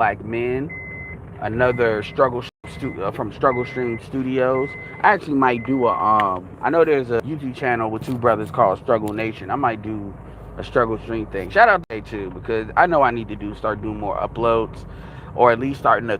Black Men, another from Struggle Stream Studios. I actually might do a I know there's a YouTube channel with two brothers called Struggle Nation. I might do a Struggle Stream thing. Shout out to too, because I know I need to start doing more uploads, or at least starting to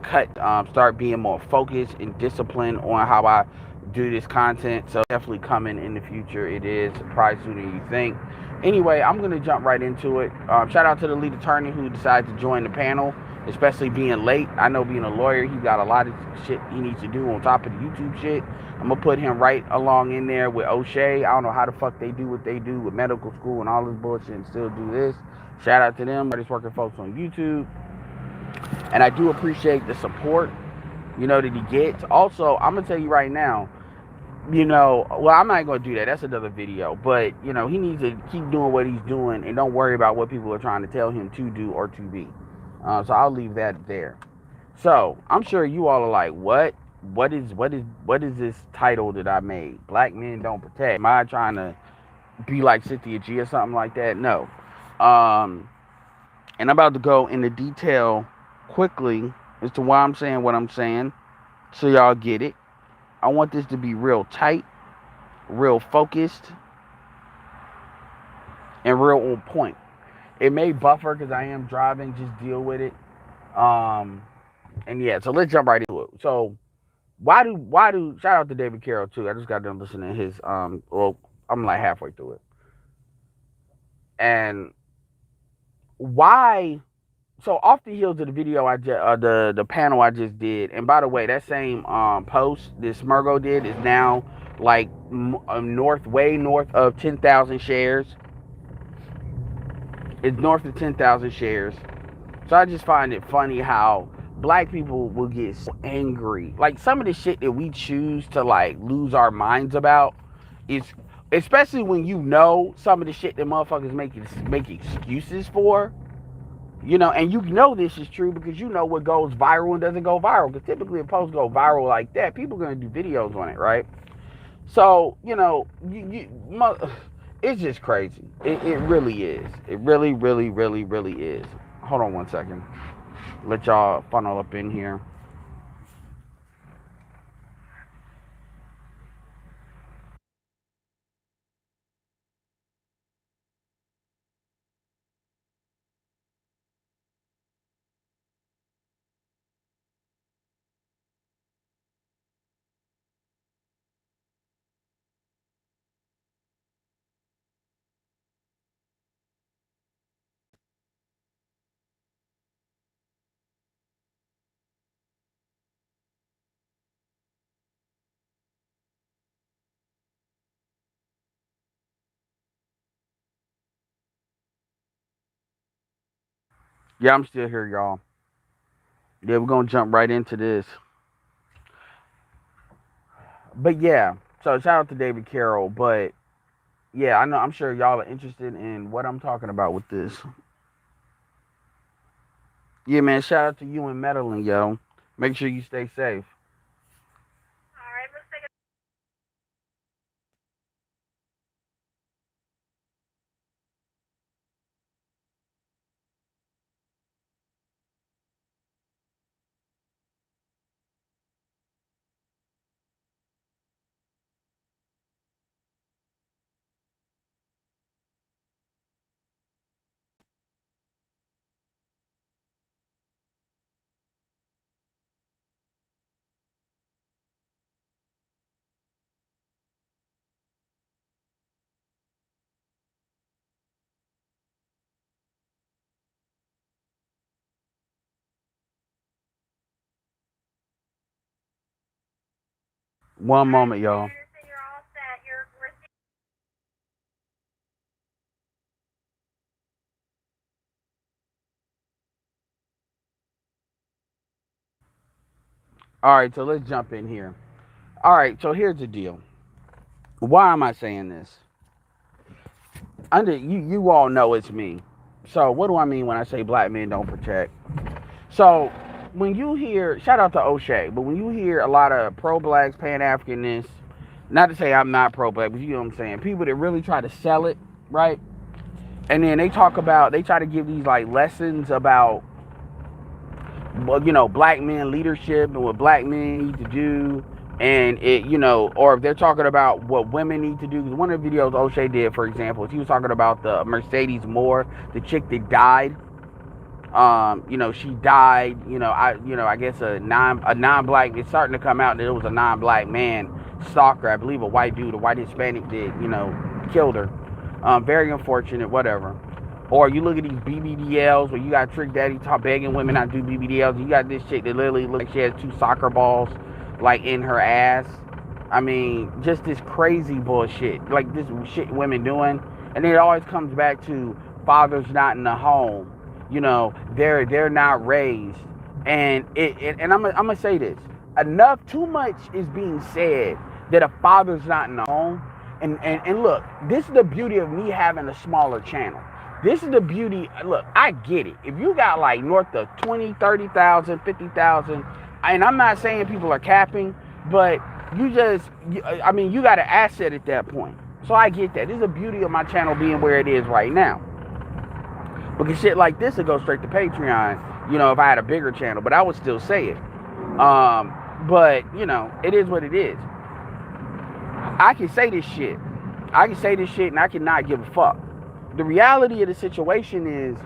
start being more focused and disciplined on how I do this content. So definitely coming in the future. It is probably sooner than you think. Anyway, I'm gonna jump right into it. Shout out to the lead attorney who decided to join the panel, especially being late. I know being a lawyer, he got a lot of shit he needs to do on top of the YouTube shit. I'm gonna put him right along in there with O'Shea. I don't know how the fuck they do what they do with medical school and all this bullshit and still do this. Shout out to them, artist working folks on YouTube. And I do appreciate the support, that he gets. Also, I'm gonna tell you right now, well, I'm not going to do that. That's another video. But, he needs to keep doing what he's doing and don't worry about what people are trying to tell him to do or to be. So I'll leave that there. So I'm sure you all are like, what? What is this title that I made? Black Men Don't Protect. Am I trying to be like Cynthia G or something like that? No. And I'm about to go into detail quickly as to why I'm saying what I'm saying, so y'all get it. I want this to be real tight, real focused, and real on point. It may buffer because I am driving. Just deal with it. And yeah, so let's jump right into it. So why do shout out to David Carroll too. I just got done listening to his well, I'm like halfway through it. And why so off the heels of the video the panel I just did, and by the way, that same post this Smurgo did is now like way north of 10,000 shares. It's north of 10,000 shares. So I just find it funny how black people will get so angry. Like some of the shit that we choose to like lose our minds about is, especially when some of the shit that motherfuckers make excuses for. And this is true because what goes viral and doesn't go viral. Because typically, if posts go viral like that, people are going to do videos on it, right? So, it's just crazy. It really is. It really, really, really, really is. Hold on one second. Let y'all funnel up in here. Yeah, I'm still here, y'all. Yeah, we're going to jump right into this. But yeah, so shout out to David Carroll. But yeah, I'm sure y'all are interested in what I'm talking about with this. Yeah, man, shout out to you and Medellin, yo. Make sure you stay safe. One moment, y'all. All right, so let's jump in here. All right, so here's the deal. Why am I saying this? You all know it's me. So what do I mean when I say black men don't protect? So when you hear, shout out to O'Shea, but when you hear a lot of pro-blacks, pan-Africanists, not to say I'm not pro-black, but you know what I'm saying, people that really try to sell it, right? And then they try to give these like lessons about black men leadership and what black men need to do, and or if they're talking about what women need to do. Because one of the videos O'Shea did, for example, is he was talking about the Mercedes Moore, the chick that died. She died. I guess a non-black. It's starting to come out that it was a non-black man stalker. I believe a white dude, a white Hispanic did. Killed her. Very unfortunate. Whatever. Or you look at these BBDLs where you got Trick Daddy begging women not to do BBDLs. You got this chick that literally looks like she has 2 soccer balls like in her ass. I mean, just this crazy bullshit. Like this shit women doing. And then it always comes back to fathers not in the home. They're not raised. And and I'm gonna say this. Too much is being said that a father's not in the home. And look, this is the beauty of me having a smaller channel. This is the beauty. Look, I get it. If you got like north of 20, 30,000, 50,000, and I'm not saying people are capping, but you got an asset at that point. So I get that. This is the beauty of my channel being where it is right now. Because shit like this would go straight to Patreon, if I had a bigger channel, but I would still say it. But, it is what it is. I can say this shit. And I cannot give a fuck. The reality of the situation is,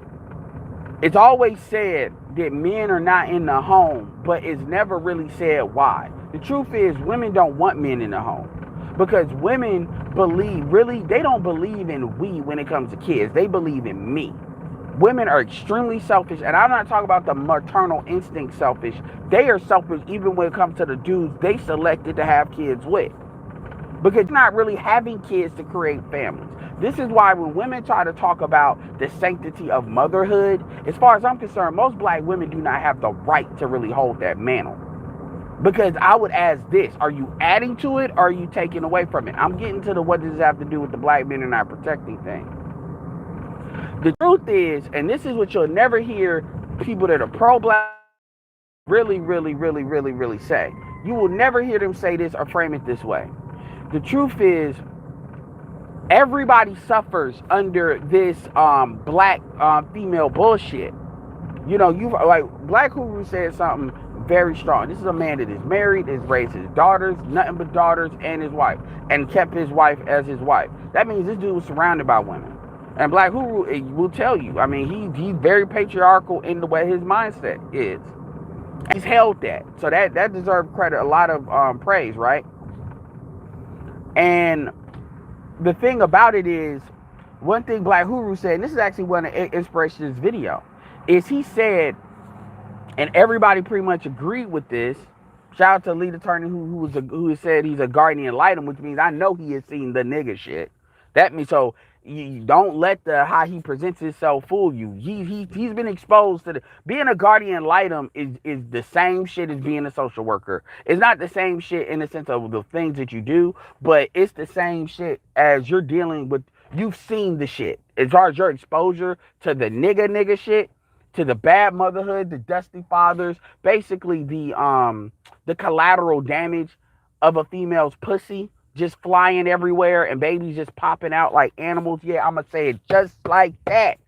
it's always said that men are not in the home, but it's never really said why. The truth is, women don't want men in the home. Because women they don't believe in we when it comes to kids. They believe in me. Women are extremely selfish, and I'm not talking about the maternal instinct selfish. They are selfish even when it comes to the dudes they selected to have kids with. Because you're not really having kids to create families. This is why when women try to talk about the sanctity of motherhood, as far as I'm concerned, most black women do not have the right to really hold that mantle. Because I would ask this, are you adding to it or are you taking away from it? I'm getting to what does this have to do with the black men and not protecting thing. The truth is, and this is what you'll never hear people that are pro-black really, really, really, really, really say. You will never hear them say this or frame it this way. The truth is, everybody suffers under this black female bullshit. Black Guru said something very strong. This is a man that is married, has raised his daughters, nothing but daughters, and his wife, and kept his wife as his wife. That means this dude was surrounded by women. And Black Guru will tell you, I mean, he's very patriarchal in the way his mindset is. He's held that. So that deserves credit, a lot of praise, right? And the thing about it is, one thing Black Guru said, and this is actually one of the inspirations of this video, is he said, and everybody pretty much agreed with this. Shout out to Lead Attorney who said he's a guardian ad litem, which means I know he has seen the nigga shit. That means so you don't let how he presents himself fool you. He's been exposed to being a guardian ad litem is the same shit as being a social worker. It's not the same shit in the sense of the things that you do, but it's the same shit as you're dealing with. You've seen the shit as far as your exposure to the nigga shit, to the bad motherhood, the dusty fathers, basically the collateral damage of a female's pussy just flying everywhere and babies just popping out like animals. Yeah, I'm going to say it just like that.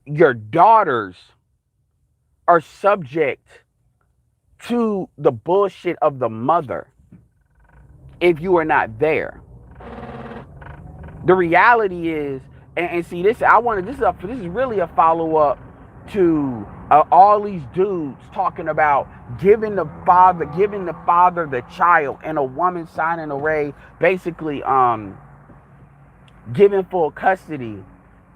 Your daughters are subject to the bullshit of the mother if you are not there. The reality is, and see this, this is really a follow-up to all these dudes talking about giving the father the child, and a woman signing away, basically giving full custody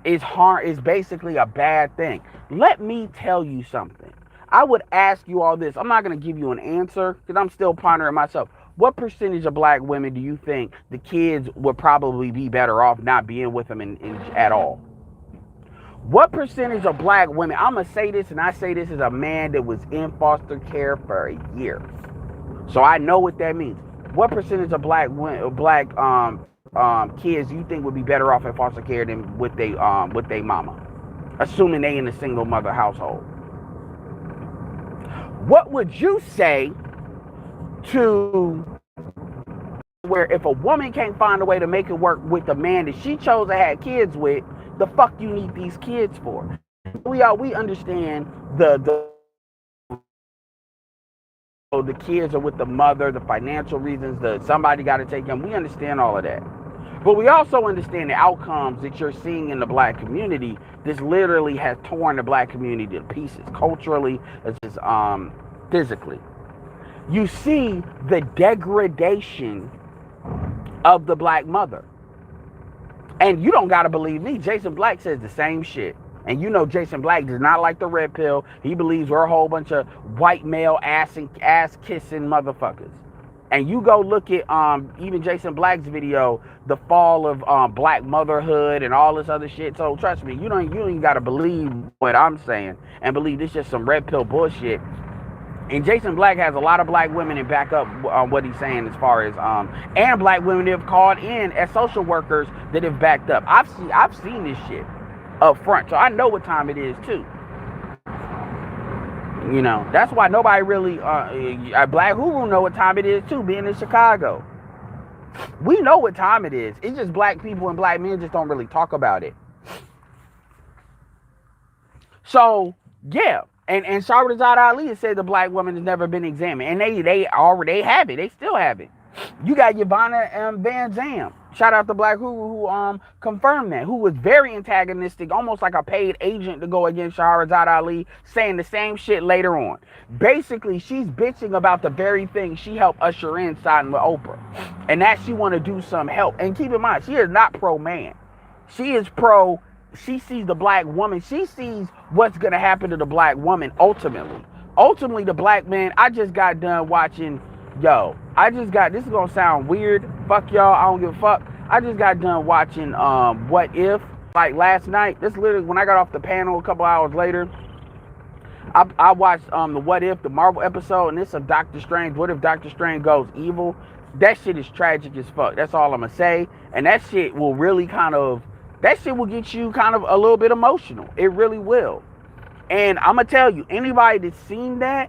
is basically a bad thing. Let me tell you something. I would ask you all this. I'm not going to give you an answer because I'm still pondering myself. What percentage of black women do you think the kids would probably be better off not being with them at all? What percentage of black women, I'm going to say this, and I say this as a man that was in foster care for a year. So I know what that means. What percentage of black kids you think would be better off in foster care than with they mama? Assuming they in a single mother household. What would you say to where if a woman can't find a way to make it work with the man that she chose to have kids with, the fuck you need these kids for? We understand the kids are with the mother, the financial reasons, somebody got to take them. We understand all of that. But we also understand the outcomes that you're seeing in the black community. This literally has torn the black community to pieces, culturally as physically. You see the degradation of the black mother. And you don't got to believe me. Jason Black says the same shit. And you know Jason Black does not like the red pill. He believes we're a whole bunch of white male ass kissing motherfuckers. And you go look at even Jason Black's video, the fall of black motherhood and all this other shit. So trust me, you ain't gotta believe what I'm saying and believe this just some red pill bullshit. And Jason Black has a lot of black women to back up what he's saying as far as and black women that have called in as social workers that have backed up. I've seen this shit up front, so I know what time it is too. You know, that's why nobody really Black Guru know what time it is too, being in Chicago. We know what time it is. It's just black people and black men just don't really talk about it. So yeah, and Shahrazad Ali has said the black woman has never been examined, and they have it. They still have it. You got Yvonne Van Zam. Shout out to Black who confirmed that, who was very antagonistic, almost like a paid agent to go against Shahrazad Ali, saying the same shit later on. Basically, she's bitching about the very thing she helped usher in siding with Oprah. And that she want to do some help. And keep in mind, she is not pro-man. She is pro, she sees the black woman. She sees what's going to happen to the black woman ultimately. Ultimately, the black man, I just got done watching... this is gonna sound weird. Fuck y'all, I don't give a fuck. I just got done watching What If, like last night. This literally, when I got off the panel a couple hours later, I watched the What If, the Marvel episode, and it's of Doctor Strange. What if Doctor Strange goes evil? That shit is tragic as fuck. That's all I'm gonna say. And that shit will really that shit will get you kind of a little bit emotional. It really will. And I'm gonna tell you, anybody that's seen that,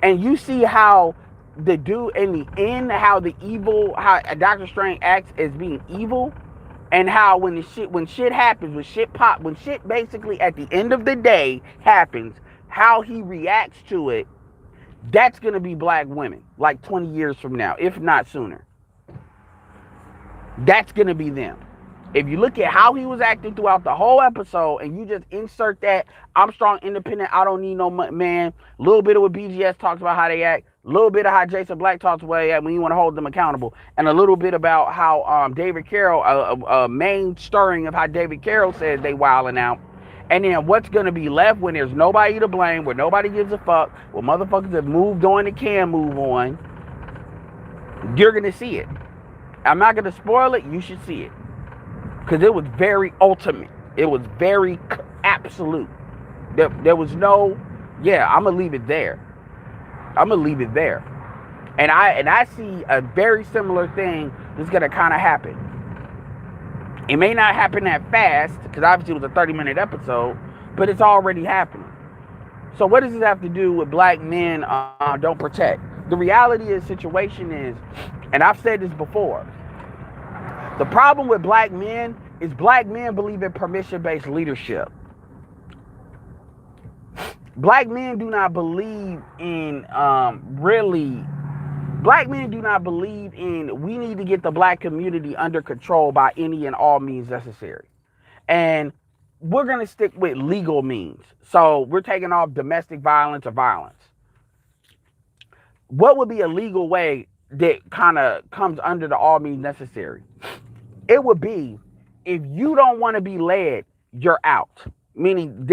and you see how the dude in the end, how Doctor Strange acts as being evil, and how when shit happens, when shit basically at the end of the day happens, how he reacts to it, that's gonna be black women, like 20 years from now, if not sooner. That's gonna be them. If you look at how he was acting throughout the whole episode, and you just insert that, I'm strong, independent, I don't need no man, a little bit of what BGS talks about how they act, a little bit of how Jason Black talks about it when you want to hold them accountable, and a little bit about how David Carroll, a main stirring of how David Carroll says they wilding out, and then what's going to be left when there's nobody to blame, where nobody gives a fuck, where motherfuckers have moved on and can move on, you're going to see it. I'm not going to spoil it, you should see it. Because it was very ultimate. It was very absolute. There was no, I'm going to leave it there. I'm going to leave it there. And I see a very similar thing that's going to kind of happen. It may not happen that fast, because obviously it was a 30-minute episode, but it's already happening. So what does this have to do with black men don't protect? The reality of the situation is, and I've said this before, the problem with black men is black men believe in permission-based leadership. Black men do not believe in black men do not believe in we need to get the black community under control by any and all means necessary. And we're going to stick with legal means. So we're taking off domestic violence or violence. What would be a legal way that kind of comes under the all means necessary? It would be, if you don't want to be led, you're out. Meaning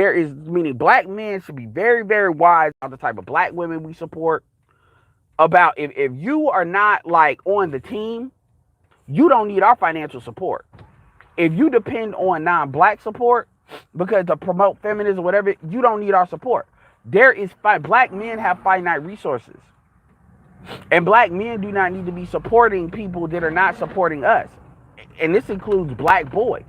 black men should be very, very wise about the type of black women we support. About if you are not like on the team, you don't need our financial support. If you depend on non-black support because to promote feminism or whatever, you don't need our support. Black men have finite resources. And black men do not need to be supporting people that are not supporting us. And this includes black boys.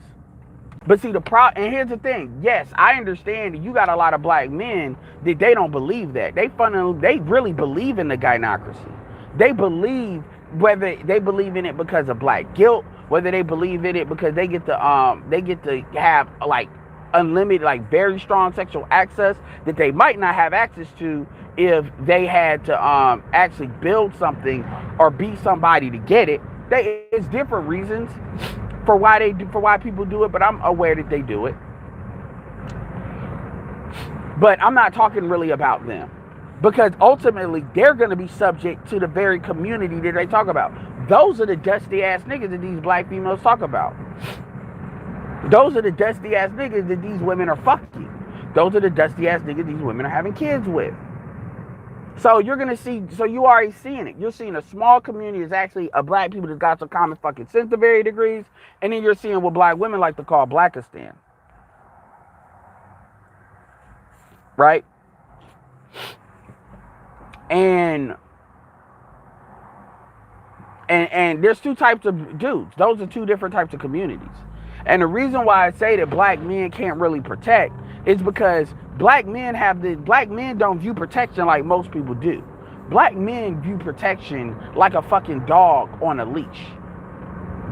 But see, and here's the thing. Yes, I understand that you got a lot of black men that they don't believe that. They really believe in the gynocracy. They believe, whether they believe in it because of black guilt, whether they believe in it because they get to have like unlimited, like very strong sexual access that they might not have access to if they had to actually build something or be somebody to get it. It's different reasons for why people do it, but I'm aware that they do it. But I'm not talking really about them, because ultimately they're going to be subject to the very community that they talk about. Those are the dusty ass niggas that these black females talk about. Those are the dusty ass niggas that these women are fucking. Those are the dusty ass niggas these women are having kids with. So you're going to see, so you already seeing it. You're seeing a small community is actually of black people that got some common fucking sense to varying degrees. And then you're seeing what black women like to call Blackistan. Right? And there's two types of dudes. Those are two different types of communities. And the reason why I say that black men can't really protect is because black men don't view protection like most people do. Black men view protection like a fucking dog on a leash.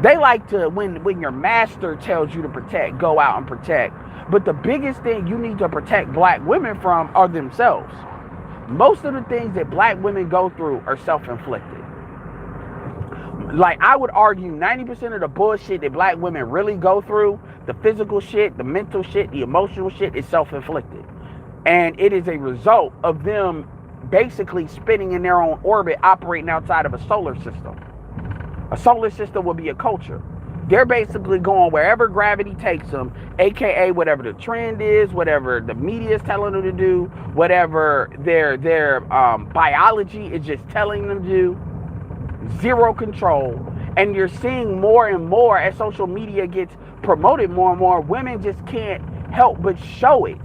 They like to, when your master tells you to protect, go out and protect. But the biggest thing you need to protect black women from are themselves. Most of the things that black women go through are self-inflicted. Like, I would argue 90% of the bullshit that black women really go through, the physical shit, the mental shit, the emotional shit, is self-inflicted. And it is a result of them basically spinning in their own orbit, operating outside of a solar system. A solar system would be a culture. They're basically going wherever gravity takes them, aka whatever the trend is, whatever the media is telling them to do, whatever their biology is just telling them to do. Zero control. And you're seeing more and more as social media gets promoted more and more, women just can't help but show it.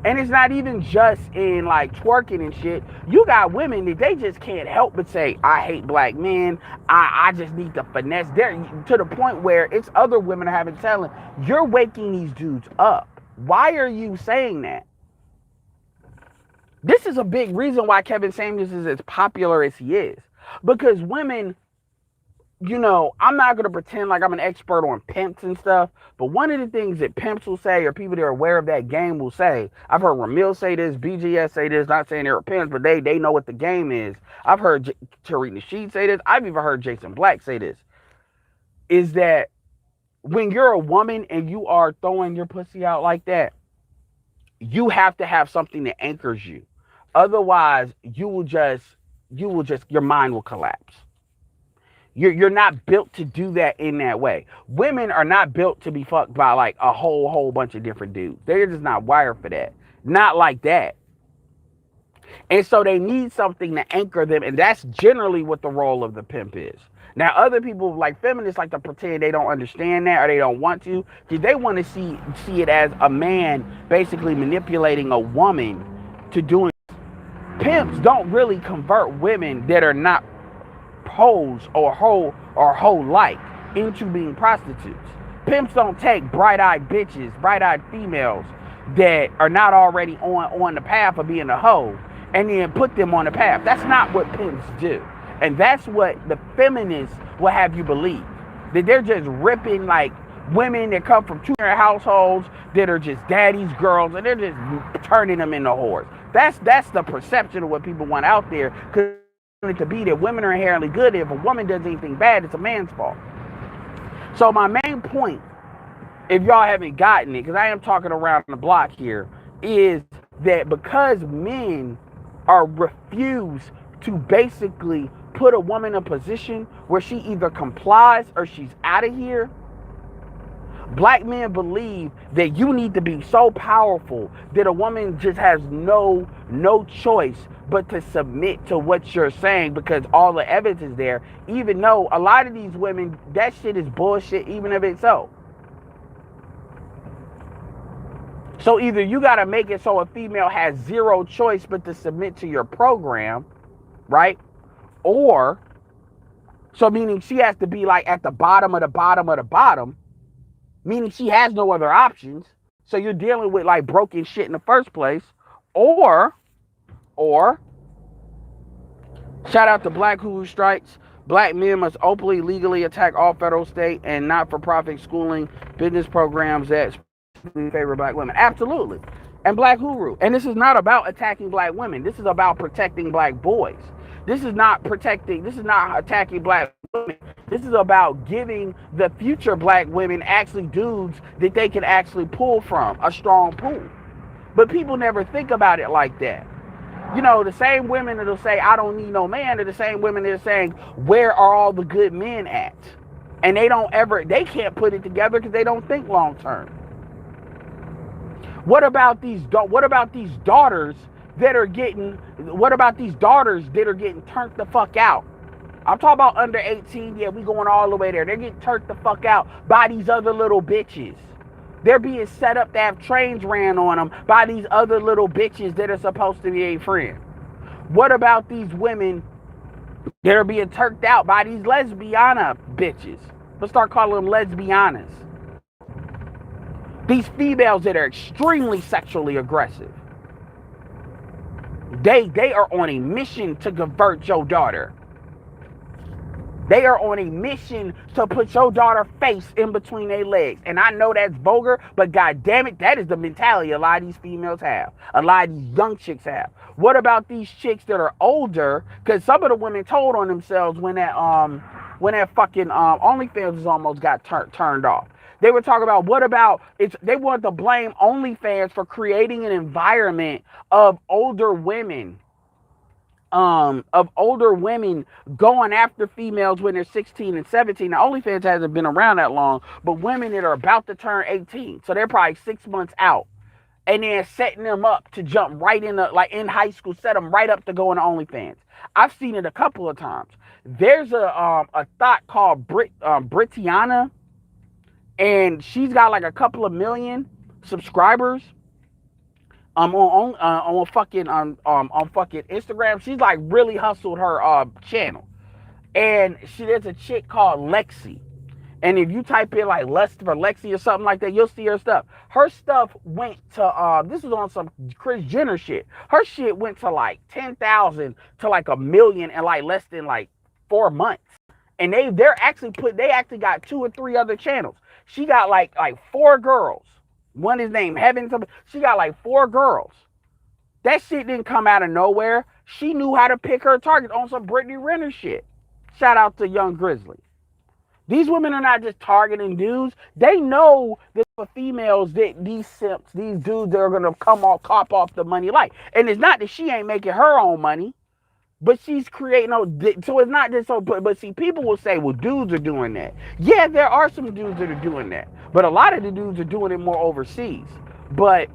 And it's not even just in like twerking and shit. You got women that they just can't help but say, I hate black men. I just need to finesse. They're to the point where it's other women having telling, you're waking these dudes up. Why are you saying that? This is a big reason why Kevin Samuels is as popular as he is. Because women, you know, I'm not going to pretend like I'm an expert on pimps and stuff, but one of the things that pimps will say, or people that are aware of that game will say, I've heard Ramil say this, BGS say this, not saying they're pimps, but they know what the game is. I've heard Tariq Nasheed say this. I've even heard Jason Black say this, is that when you're a woman and you are throwing your pussy out like that, you have to have something that anchors you. Otherwise, your mind will collapse. You're not built to do that in that way. Women are not built to be fucked by like a whole bunch of different dudes. They're just not wired for that. Not like that. And so they need something to anchor them, and that's generally what the role of the pimp is. Now, other people like feminists like to pretend they don't understand that or they don't want to, because they want to see it as a man basically manipulating a woman to doing. Pimps don't really convert women that are not hoes or hoe-like into being prostitutes. Pimps don't take bright-eyed bitches, bright-eyed females that are not already on the path of being a hoe and then put them on the path. That's not what pimps do. And that's what the feminists will have you believe. That they're just ripping like women that come from two-parent households that are just daddy's girls, and they're just turning them into whores. That's the perception of what people want out there, because it to be that women are inherently good. If a woman does anything bad, it's a man's fault. So my main point, if y'all haven't gotten it, because I am talking around the block here, is that because men are refused to basically put a woman in a position where she either complies or she's out of here, black men believe that you need to be so powerful that a woman just has no choice but to submit to what you're saying, because all the evidence is there, even though a lot of these women, that shit is bullshit even if it's so. So either you got to make it so a female has zero choice but to submit to your program, right? Or, so meaning she has to be like at the bottom of the bottom of the bottom, meaning she has no other options. So you're dealing with like broken shit in the first place. Or shout out to Black Hulu Strikes. Black men must openly, legally attack all federal, state, and not-for-profit schooling business programs that specifically favor black women. Absolutely. And Black Guru. And this is not about attacking black women. This is about protecting black boys. This is not attacking black women. This is about giving the future black women actually dudes that they can actually pull from, a strong pool. But people never think about it like that. You know, the same women that'll say, I don't need no man, are the same women that are saying, where are all the good men at? And they can't put it together because they don't think long term. What about these daughters that are getting turned the fuck out? I'm talking about under 18, yeah, we going all the way there. They're getting turned the fuck out by these other little bitches. They're being set up to have trains ran on them by these other little bitches that are supposed to be a friend. What about these women that are being turned out by these lesbiana bitches? Let's start calling them lesbianas. These females that are extremely sexually aggressive. They are on a mission to convert your daughter. They are on a mission to put your daughter's face in between their legs. And I know that's vulgar, but god damn it, that is the mentality a lot of these females have. A lot of these young chicks have. What about these chicks that are older? Because some of the women told on themselves when that fucking OnlyFans almost got turned off. They were talking about they wanted to blame OnlyFans for creating an environment of older women going after females when they're 16 and 17. Now, OnlyFans hasn't been around that long, but women that are about to turn 18, so they're probably 6 months out, and then setting them up to jump right in like in high school, set them right up to go into OnlyFans. I've seen it a couple of times. There's a thought called Britiana, and she's got like a couple of million subscribers. On fucking Instagram. She's like really hustled her channel. And there's a chick called Lexi. And if you type in like Lust for Lexi or something like that, you'll see her stuff. Her stuff went to this was on some Kris Jenner shit. Her shit went to like 10,000 to like 1 million in like less than like 4 months. And they actually got 2 or 3 other channels. She got like 4 girls. One is named Heaven. She got like 4 girls. That shit didn't come out of nowhere. She knew how to pick her target on some Brittany Renner shit. Shout out to Young Grizzly. These women are not just targeting dudes. They know that for females, that these simps, these dudes that are going to cop off the money like. And it's not that she ain't making her own money, but she's creating, so it's not just so, but see, people will say, well, dudes are doing that. Yeah, there are some dudes that are doing that, but a lot of the dudes are doing it more overseas. But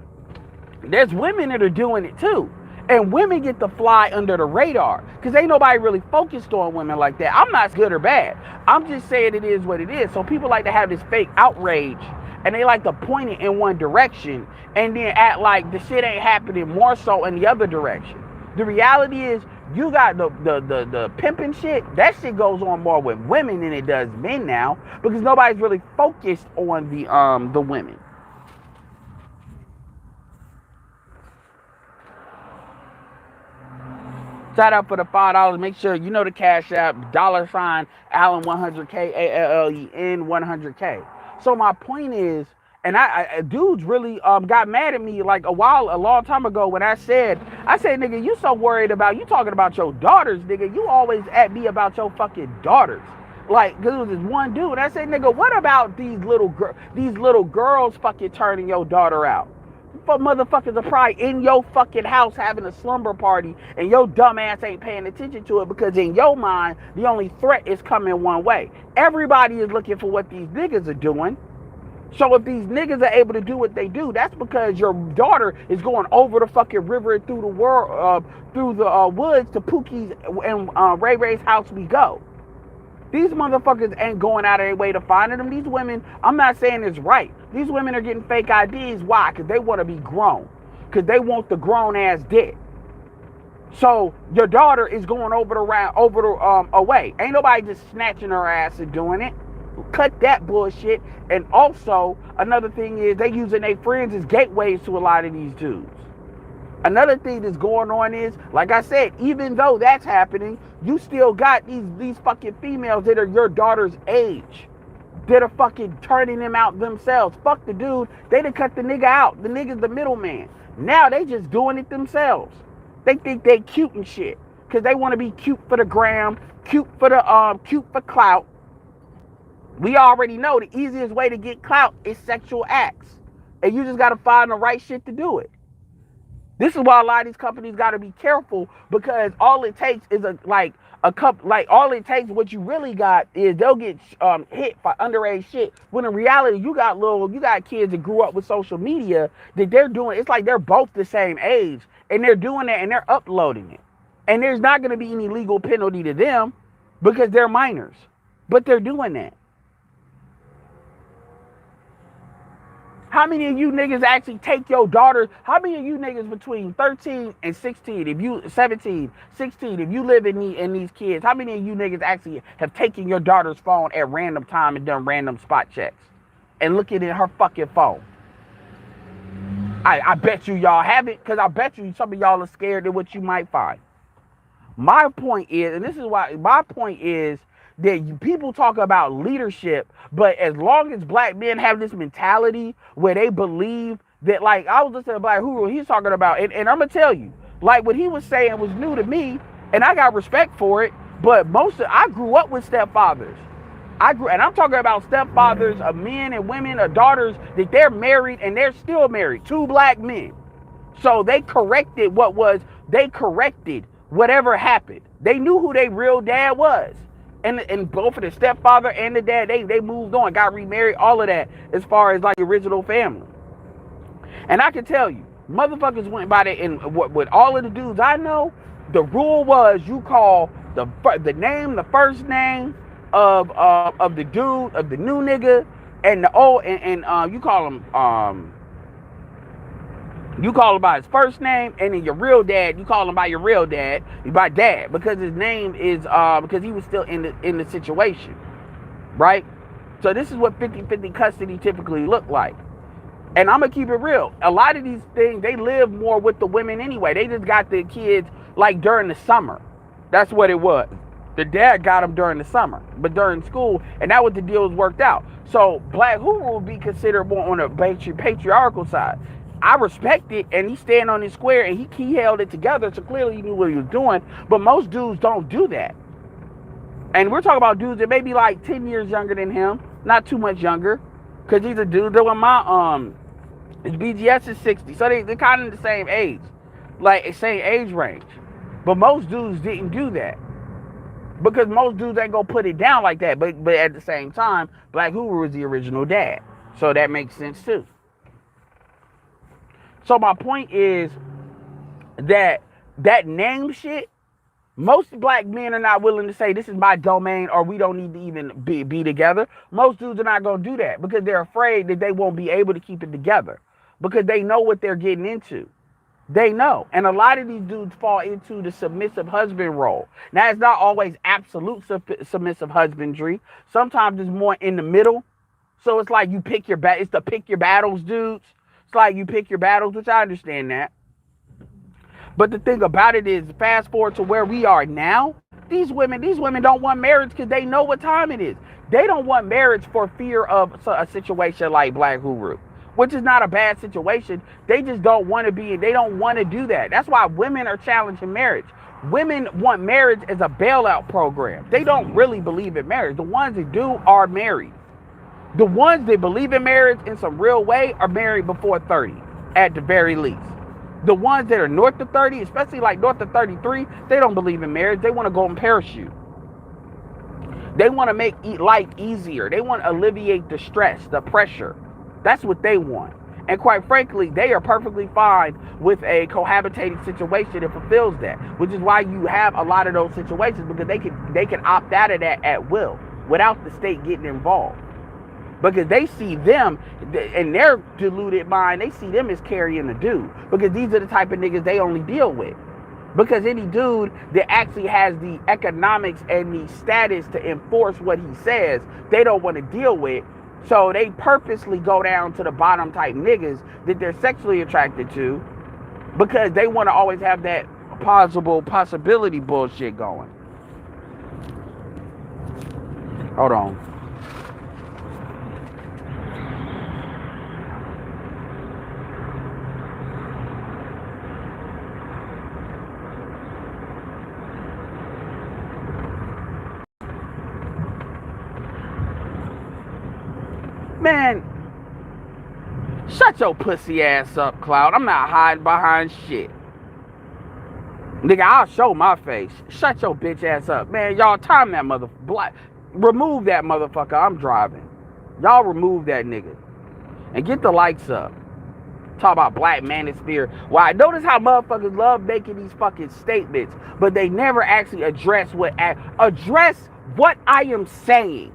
there's women that are doing it too. And women get to fly under the radar because ain't nobody really focused on women like that. I'm not good or bad. I'm just saying it is what it is. So people like to have this fake outrage and they like to point it in one direction and then act like the shit ain't happening more so in the other direction. The reality is, you got the pimping shit. That shit goes on more with women than it does men now because nobody's really focused on the women. Shout out for the $5. Make sure you know the Cash App, $sign Allen 100K, ALLEN 100K. So my point is, and dudes really got mad at me like a long time ago when I said, nigga, you so worried about, you talking about your daughters, nigga. You always at me about your fucking daughters. Like, cause it was this one dude. I said, nigga, what about these little girls fucking turning your daughter out? For motherfuckers are probably in your fucking house having a slumber party and your dumb ass ain't paying attention to it because in your mind, the only threat is coming one way. Everybody is looking for what these niggas are doing. So if these niggas are able to do what they do, that's because your daughter is going over the fucking river and through the world, through the woods to Pookie's and Ray Ray's house we go. These motherfuckers ain't going out of their way to find them. These women, I'm not saying it's right. These women are getting fake IDs. Why? Because they want to be grown. Because they want the grown ass dick. So your daughter is going away. Ain't nobody just snatching her ass and doing it. Cut that bullshit. And also, another thing is they using their friends as gateways to a lot of these dudes. Another thing that's going on is, like I said, even though that's happening, you still got these fucking females that are your daughter's age that are fucking turning them out themselves. Fuck the dude. They done cut the nigga out. The nigga's the middleman. Now they just doing it themselves. They think they cute and shit. Cause they want to be cute for the gram, cute for clout. We already know the easiest way to get clout is sexual acts. And you just gotta find the right shit to do it. This is why a lot of these companies got to be careful, because all it takes is all it takes, what you really got is they'll get hit for underage shit. When in reality, you got kids that grew up with social media that they're doing. It's like they're both the same age and they're doing that and they're uploading it. And there's not going to be any legal penalty to them because they're minors, but they're doing that. How many of you niggas actually take your daughter? How many of you niggas between 13 and 16, if you 17, 16, if you live in these kids, how many of you niggas actually have taken your daughter's phone at random time and done random spot checks and looking at her fucking phone? I bet you y'all haven't, because I bet you some of y'all are scared of what you might find. My point is, and this is why my point is, that people talk about leadership, but as long as black men have this mentality where they believe that, like, I was listening to Black Guru, he's talking about, and I'm gonna tell you, like, what he was saying was new to me, and I got respect for it. But I grew up with stepfathers. And I'm talking about stepfathers of men and women, of daughters that they're married and they're still married, 2 black men. So they corrected whatever happened. They knew who their real dad was. And both of the stepfather and the dad, they moved on, got remarried, all of that, as far as like original family. And I can tell you, motherfuckers went by that, and with all of the dudes I know, the rule was you call the first name of the dude, of the new nigga, and the old, and you call him you call him by his first name, and then your real dad, you call him by your real dad, by dad, because his name is because he was still in the situation, right? So this is what 50-50 custody typically look like. And I'm gonna keep it real. A lot of these things, they live more with the women anyway. They just got the kids like during the summer. That's what it was. The dad got them during the summer, but during school, and that was the deal was worked out. So Black Guru would be considered more on the patriarchal side. I respect it, and he stand on his square, and he held it together, so clearly he knew what he was doing. But most dudes don't do that. And we're talking about dudes that may be like 10 years younger than him, not too much younger, because he's a dude that his BGS is 60, so they're kind of the same age, like same age range. But most dudes didn't do that, because most dudes ain't gonna put it down like that. But at the same time, Black Guru is the original dad, so that makes sense too. So my point is that name shit, most black men are not willing to say this is my domain, or we don't need to even be together. Most dudes are not going to do that because they're afraid that they won't be able to keep it together, because they know what they're getting into. They know. And a lot of these dudes fall into the submissive husband role. Now, it's not always absolute submissive husbandry. Sometimes it's more in the middle. So it's like it's the pick your battles dudes. It's like you pick your battles, which I understand that. But the thing about it is, fast forward to where we are now, these women don't want marriage because they know what time it is. They don't want marriage for fear of a situation like Black Guru, which is not a bad situation. They just don't want to be, they don't want to do that. That's why women are challenging marriage. Women want marriage as a bailout program. They don't really believe in marriage. The ones that do are married. The ones that believe in marriage in some real way are married before 30, at the very least. The ones that are north of 30, especially like north of 33, they don't believe in marriage. They want to go and parachute. They want to make life easier. They want to alleviate the stress, the pressure. That's what they want. And quite frankly, they are perfectly fine with a cohabitating situation that fulfills that, which is why you have a lot of those situations, because they can opt out of that at will without the state getting involved. Because they see them, in their deluded mind, they see them as carrying the dude. Because these are the type of niggas they only deal with. Because any dude that actually has the economics and the status to enforce what he says, they don't want to deal with. So they purposely go down to the bottom type niggas that they're sexually attracted to because they want to always have that possibility bullshit going. Hold on. Man, shut your pussy ass up, Cloud. I'm not hiding behind shit. Nigga, I'll show my face. Shut your bitch ass up. Man, y'all time that motherfucker. Remove that motherfucker. I'm driving. Y'all remove that nigga. And get the likes up. Talk about Black Manosphere. Well, I notice how motherfuckers love making these fucking statements, but they never actually address what I am saying.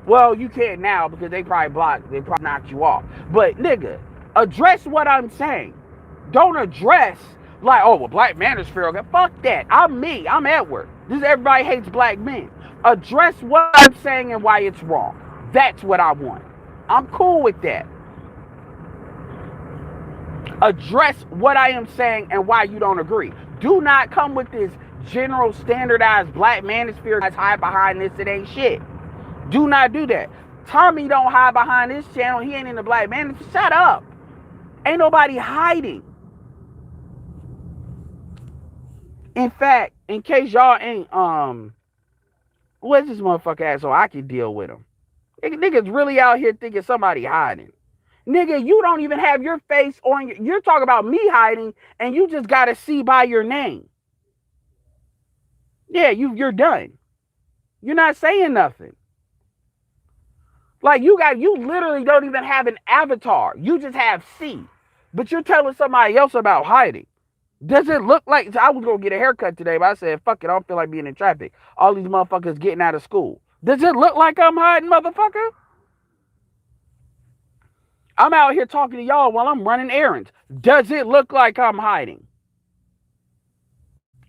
Well, you can't now because they probably blocked. They probably knocked you off. But nigga, address what I'm saying. Don't address like, oh, well, Black Manosphere. Okay, fuck that. I'm me. I'm Edward. This everybody hates black men. Address what I'm saying and why it's wrong. That's what I want. I'm cool with that. Address what I am saying and why you don't agree. Do not come with this general standardized Black Manosphere that's hide behind this. It ain't shit. Do not do that. Tommy don't hide behind this channel. He ain't in the Black Manosphere. Shut up. Ain't nobody hiding. In fact, in case y'all ain't, what's this motherfucker at so I can deal with him? Niggas really out here thinking somebody hiding. Nigga, you don't even have your face on your, you're talking about me hiding and you just got to see by your name. Yeah, you're done. You're not saying nothing. Like you literally don't even have an avatar. You just have C. But you're telling somebody else about hiding. Does it look like, I was going to get a haircut today, but I said, fuck it, I don't feel like being in traffic. All these motherfuckers getting out of school. Does it look like I'm hiding, motherfucker? I'm out here talking to y'all while I'm running errands. Does it look like I'm hiding?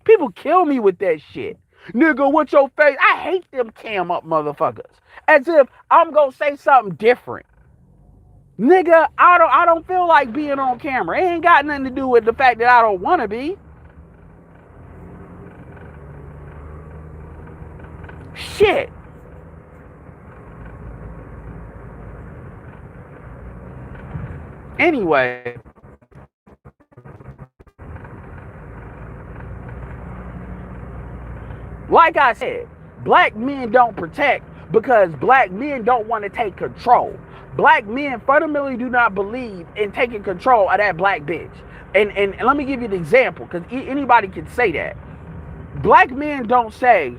People kill me with that shit. Nigga, what's your face? I hate them cam up motherfuckers. As if I'm going to say something different. Nigga, I don't feel like being on camera. It ain't got nothing to do with the fact that I don't want to be. Shit. Anyway. Like I said, black men don't protect because black men don't want to take control. Black men fundamentally do not believe in taking control of that black bitch. And let me give you an example, because anybody can say that. Black men don't say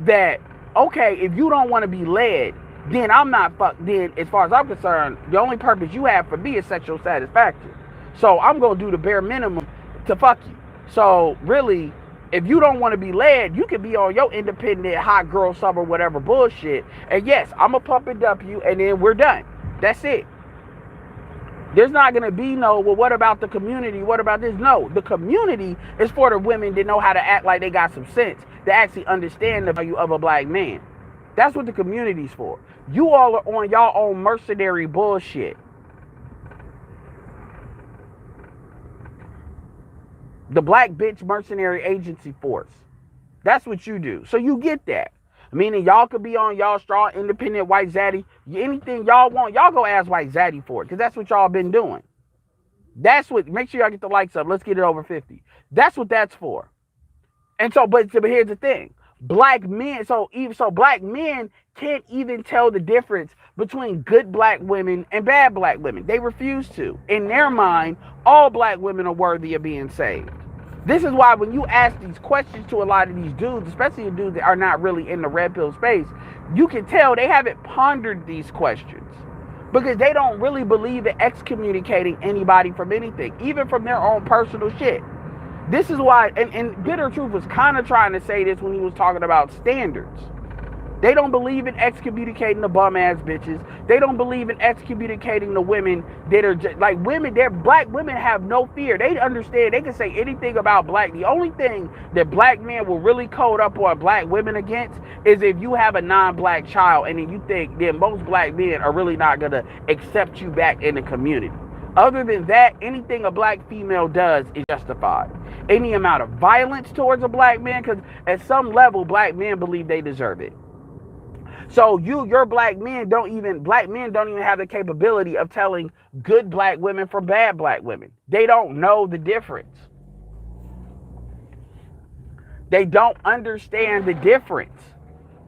that, okay, if you don't want to be led, then I'm not then as far as I'm concerned, the only purpose you have for me is sexual satisfaction. So I'm going to do the bare minimum to fuck you. So really, if you don't want to be led, you can be on your independent hot girl summer, whatever bullshit. And yes, I'm going to pump and dump you, and then we're done. That's it. There's not going to be no, well, what about the community? What about this? No, the community is for the women that know how to act like they got some sense, to actually understand the value of a black man. That's what the community's for. You all are on y'all own mercenary bullshit. The black bitch mercenary agency force. That's what you do. So you get that. Meaning y'all could be on y'all strong, independent white zaddy. Anything y'all want, y'all go ask white zaddy for it. Because that's what y'all been doing. That's what, make sure y'all get the likes up. Let's get it over 50. That's what that's for. And so, but here's the thing. Black men, so black men can't even tell the difference between good black women and bad black women. They refuse to. In their mind, all black women are worthy of being saved. This is why when you ask these questions to a lot of these dudes, especially the dudes that are not really in the red pill space, you can tell they haven't pondered these questions because they don't really believe in excommunicating anybody from anything, even from their own personal shit. This is why, and Bitter Truth was kind of trying to say this when he was talking about standards. They don't believe in excommunicating the bum ass bitches. They don't believe in excommunicating the women that are just, like women. They're black women have no fear. They understand. They can say anything about black. The only thing that black men will really code up on black women against is if you have a non-black child and then you think that most black men are really not gonna accept you back in the community. Other than that, anything a black female does is justified. Any amount of violence towards a black man, because at some level, black men believe they deserve it. So your black men don't even have the capability of telling good black women from bad black women. They don't know the difference. They don't understand the difference.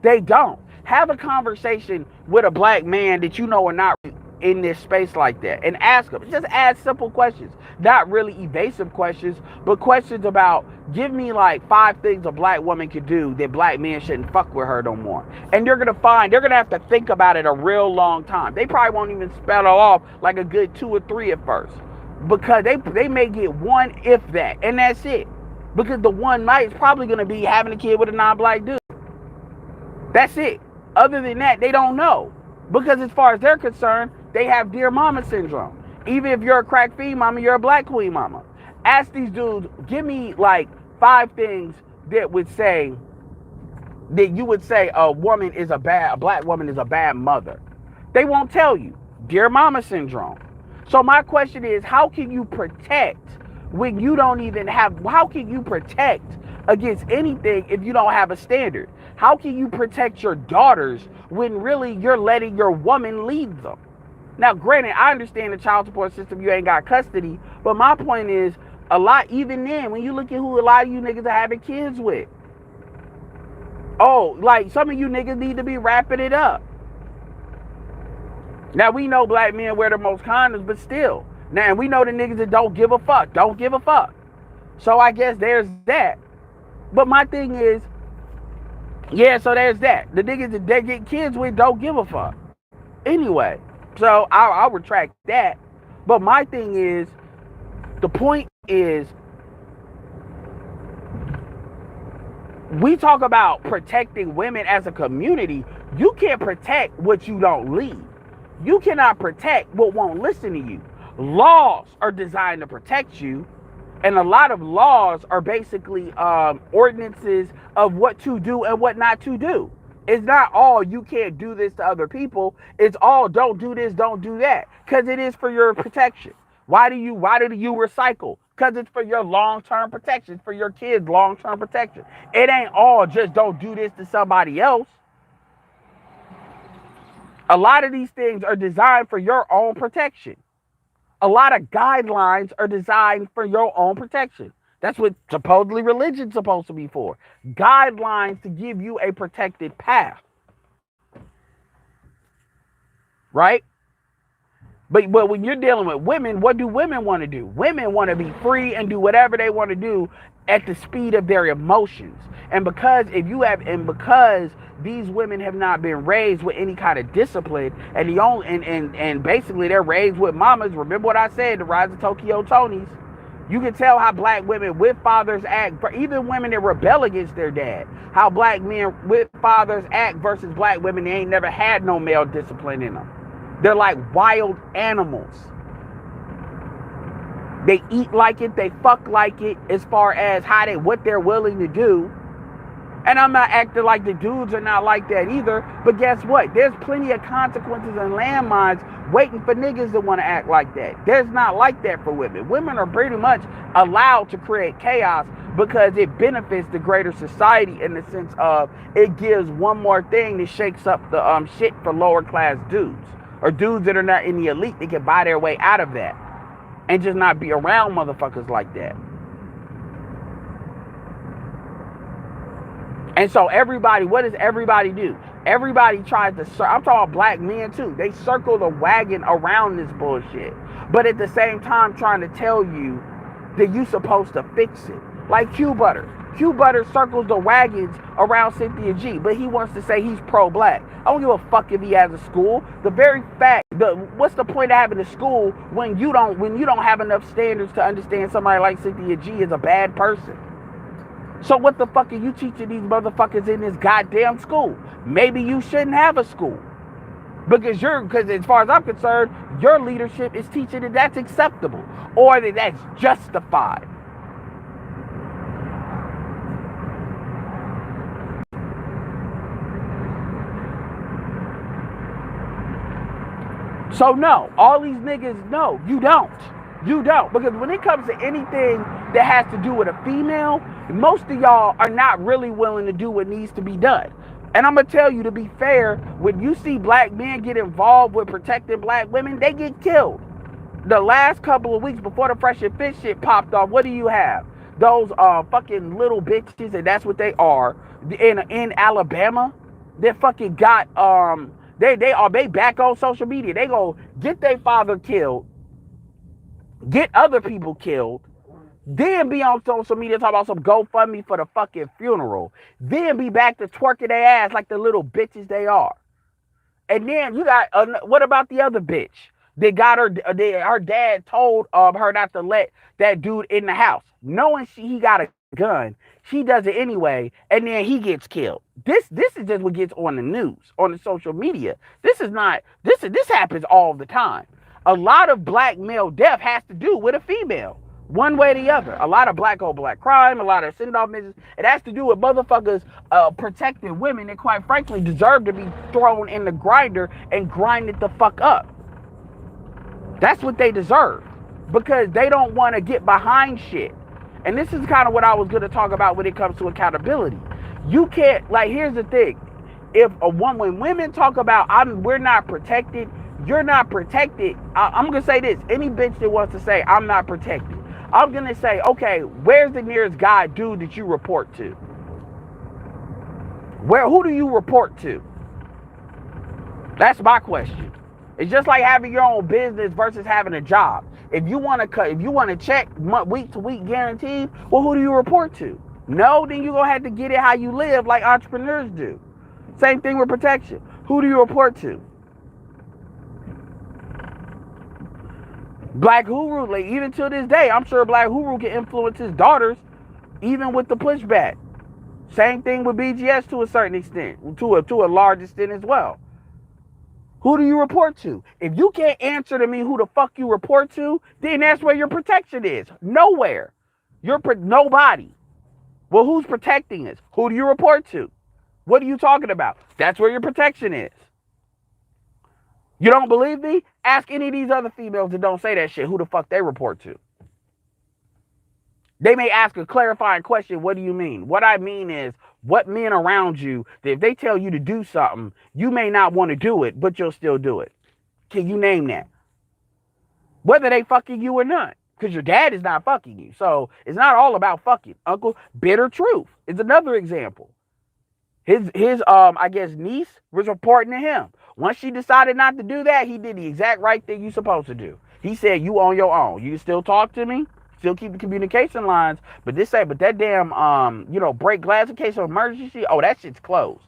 They don't. Have a conversation with a black man that you know are not in this space like that and ask them. Just ask simple questions. Not really evasive questions, but questions about, give me like 5 things a black woman could do that black men shouldn't fuck with her no more. And they're going to have to think about it a real long time. They probably won't even spell it off like a good 2 or 3 at first. Because they may get one, if that, and that's it. Because the one night is probably going to be having a kid with a non-black dude. That's it. Other than that, they don't know. Because as far as they're concerned, they have dear mama syndrome. Even if you're a crack fiend mama, you're a black queen mama. Ask these dudes, give me like 5 things that you would say a black woman is a bad mother. They won't tell you. Dear mama syndrome. So my question is, how can you protect when you don't even have, how can you protect against anything if you don't have a standard? How can you protect your daughters when really you're letting your woman lead them? Now, granted, I understand the child support system, you ain't got custody, but my point is, even then, when you look at who a lot of you niggas are having kids with, like some of you niggas need to be wrapping it up. Now, we know black men wear the most condoms, but still. Now, and we know the niggas that don't give a fuck. So I guess there's that. But my thing is, yeah, so there's that. The niggas that they get kids with don't give a fuck. Anyway, so I'll retract that. But my thing is, the point is, we talk about protecting women as a community. You can't protect what you don't lead. You cannot protect what won't listen to you. Laws are designed to protect you, and a lot of laws are basically ordinances of what to do and what not to do. It's not all you can't do this to other people. It's all don't do this, don't do that, because it is for your protection. Why do you recycle? Because it's for your long-term protection, for your kids' long-term protection. It ain't all just don't do this to somebody else. A lot of these things are designed for your own protection. A lot of guidelines are designed for your own protection. That's what supposedly religion's supposed to be for. Guidelines to give you a protected path. Right? But when you're dealing with women, what do women want to do? Women want to be free and do whatever they want to do at the speed of their emotions. And because these women have not been raised with any kind of discipline, and basically they're raised with mamas. Remember what I said, the rise of Tokyo Tonys. You can tell how black women with fathers act, even women that rebel against their dad, how black men with fathers act versus black women that ain't never had no male discipline in them. They're like wild animals. They eat like it, they fuck like it, as far as what they're willing to do. And I'm not acting like the dudes are not like that either. But guess what? There's plenty of consequences and landmines waiting for niggas that want to act like that. There's not like that for women. Women are pretty much allowed to create chaos because it benefits the greater society, in the sense of it gives one more thing that shakes up the shit for lower class dudes. Or dudes that are not in the elite that can buy their way out of that. And just not be around motherfuckers like that. And so everybody, what does everybody do? Everybody tries to, I'm talking about black men too. They circle the wagon around this bullshit. But at the same time trying to tell you that you're supposed to fix it. Like Q Butter. Q Butter circles the wagons around Cynthia G, but he wants to say he's pro-black. I don't give a fuck if he has a school. The very fact, what's the point of having a school when you don't have enough standards to understand somebody like Cynthia G is a bad person? So what the fuck are you teaching these motherfuckers in this goddamn school? Maybe you shouldn't have a school. Because as far as I'm concerned, your leadership is teaching that that's acceptable or that that's justified. So no, all these niggas, no, you don't. You don't. Because when it comes to anything that has to do with a female, most of y'all are not really willing to do what needs to be done. And I'm going to tell you, to be fair, when you see black men get involved with protecting black women, they get killed. The last couple of weeks before the Fresh and Fit shit popped off, what do you have? Those fucking little bitches, and that's what they are, in Alabama, that fucking got they back on social media. They go get their father killed, get other people killed, then be on social media talking about some GoFundMe for the fucking funeral, then be back to twerking their ass like the little bitches they are. And then you got what about the other bitch? They got her. Her dad told her not to let that dude in the house, knowing he got a gun. She does it anyway, and then he gets killed. This is just what gets on the news, on the social media. This happens all the time. A lot of black male death has to do with a female, one way or the other. A lot of black on black crime, a lot of send-off missions. It has to do with motherfuckers protecting women that, quite frankly, deserve to be thrown in the grinder and grinded the fuck up. That's what they deserve, because they don't want to get behind shit. And this is kind of what I was going to talk about when it comes to accountability. You can't, like, here's the thing. When women talk about we're not protected, you're not protected. I'm going to say this. Any bitch that wants to say I'm not protected, I'm going to say, okay, where's the nearest guy dude that you report to? Who do you report to? That's my question. It's just like having your own business versus having a job. If you want to check week to week guaranteed, well, who do you report to? No, then you're going to have to get it how you live, like entrepreneurs do. Same thing with protection. Who do you report to? Black Guru, like, even to this day, I'm sure Black Guru can influence his daughters, even with the pushback. Same thing with BGS to a certain extent, to a large extent as well. Who do you report to? If you can't answer to me who the fuck you report to, then that's where your protection is. Nowhere. Nobody. Well, who's protecting us? Who do you report to? What are you talking about? That's where your protection is. You don't believe me? Ask any of these other females that don't say that shit who the fuck they report to. They may ask a clarifying question. What do you mean? What I mean is, what men around you, that if they tell you to do something, you may not want to do it, but you'll still do it. Can you name that? Whether they fucking you or not. Because your dad is not fucking you. So it's not all about fucking. Uncle Bitter Truth is another example. His I guess niece was reporting to him. Once she decided not to do that, he did the exact right thing you're supposed to do. He said, you on your own. You can still talk to me. Still keep the communication lines, but that damn, break glass in case of emergency, oh, that shit's closed.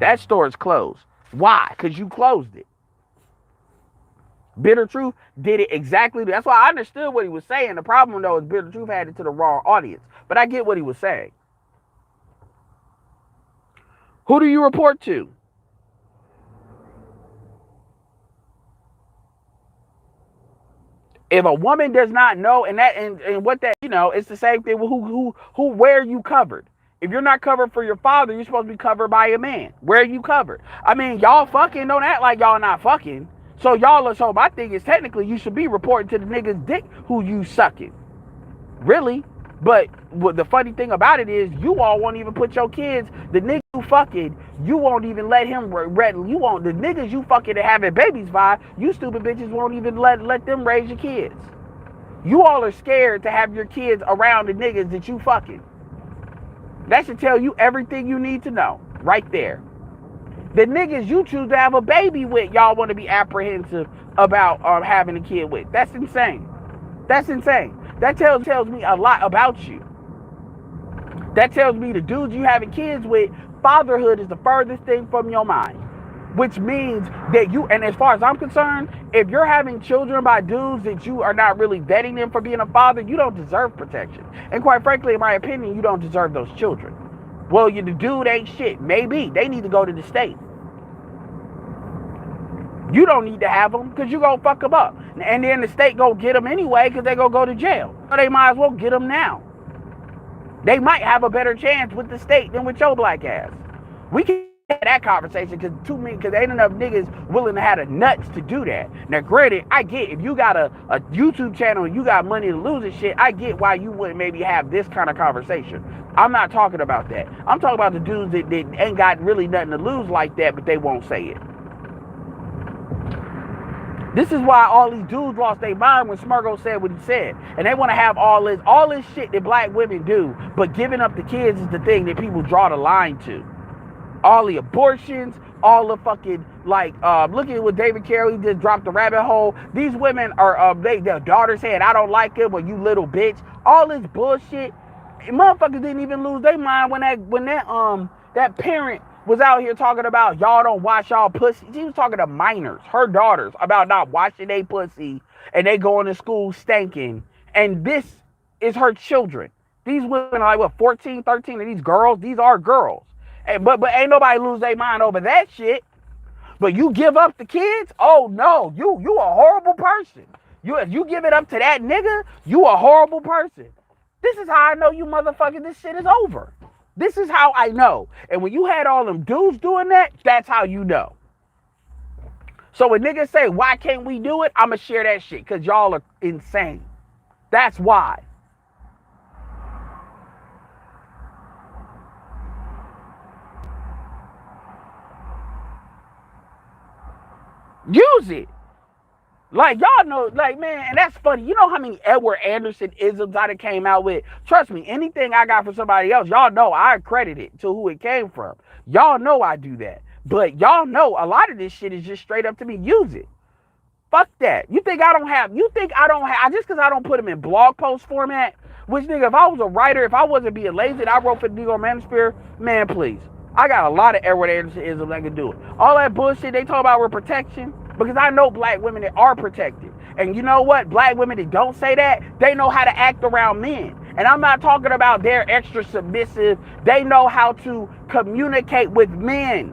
That store is closed. Why? Because you closed it. Bitter Truth did it exactly. That's why I understood what he was saying. The problem, though, is Bitter Truth had it to the wrong audience. But I get what he was saying. Who do you report to? If a woman does not know, and what that, it's the same thing with where are you covered? If you're not covered for your father, you're supposed to be covered by a man. Where are you covered? I mean, y'all fucking, don't act like y'all not fucking. So my thing is, technically you should be reporting to the nigga's dick who you sucking. Really? But what the funny thing about it is, you all won't even put your kids, the nigga you fucking, you won't even let him, the niggas you fucking and having babies by, you stupid bitches won't even let them raise your kids. You all are scared to have your kids around the niggas that you fucking. That should tell you everything you need to know, right there. The niggas you choose to have a baby with, y'all want to be apprehensive about having a kid with. That's insane. That's insane. That tells me a lot about you. That tells me the dudes you having kids with, fatherhood is the furthest thing from your mind. Which means that and as far as I'm concerned, if you're having children by dudes that you are not really vetting them for being a father, you don't deserve protection. And quite frankly, in my opinion, you don't deserve those children. Well, the dude ain't shit. Maybe. They need to go to the state. You don't need to have them because you gonna fuck them up. And then the state go get them anyway because they gonna go to jail. So they might as well get them now. They might have a better chance with the state than with your black ass. We can that conversation because ain't enough niggas willing to have the nuts to do that. Now, granted, I get if you got a YouTube channel and you got money to lose and shit, I get why you wouldn't maybe have this kind of conversation. I'm not talking about that. I'm talking about the dudes that ain't got really nothing to lose like that, but they won't say it. This is why all these dudes lost their mind when Smurgo said what he said. And they want to have all this shit that black women do, but giving up the kids is the thing that people draw the line to. All the abortions, all the fucking, like, look at what David Carey just dropped the rabbit hole. These women are, their daughters saying, I don't like him, or you little bitch. All this bullshit. Motherfuckers didn't even lose their mind when that parent was out here talking about y'all don't wash y'all pussy. She was talking to minors, her daughters, about not washing their pussy, and they going to school stinking. And this is her children. These women are like, what, 14, 13, and these girls, these are girls. And, but ain't nobody lose their mind over that shit. But you give up the kids? Oh no, you a horrible person. If you give it up to that nigga, you a horrible person. This is how I know you motherfuckers, this shit is over. This is how I know. And when you had all them dudes doing that, that's how you know. So when niggas say, why can't we do it? I'ma share that shit, because y'all are insane. That's why. Use it. Like, y'all know, like, man, and that's funny. You know how many Edward Anderson isms I done came out with? Trust me, anything I got from somebody else, y'all know I credit it to who it came from. Y'all know I do that. But y'all know a lot of this shit is just straight up to me. Use it. Fuck that. You think I don't have, just because I don't put them in blog post format, which nigga, if I was a writer, if I wasn't being lazy and I wrote for the Negro Manosphere, man, please. I got a lot of Edward Anderson isms I can do it. All that bullshit they talk about with protection, because I know black women that are protected. And you know what? Black women that don't say that, they know how to act around men. And I'm not talking about they're extra submissive. They know how to communicate with men.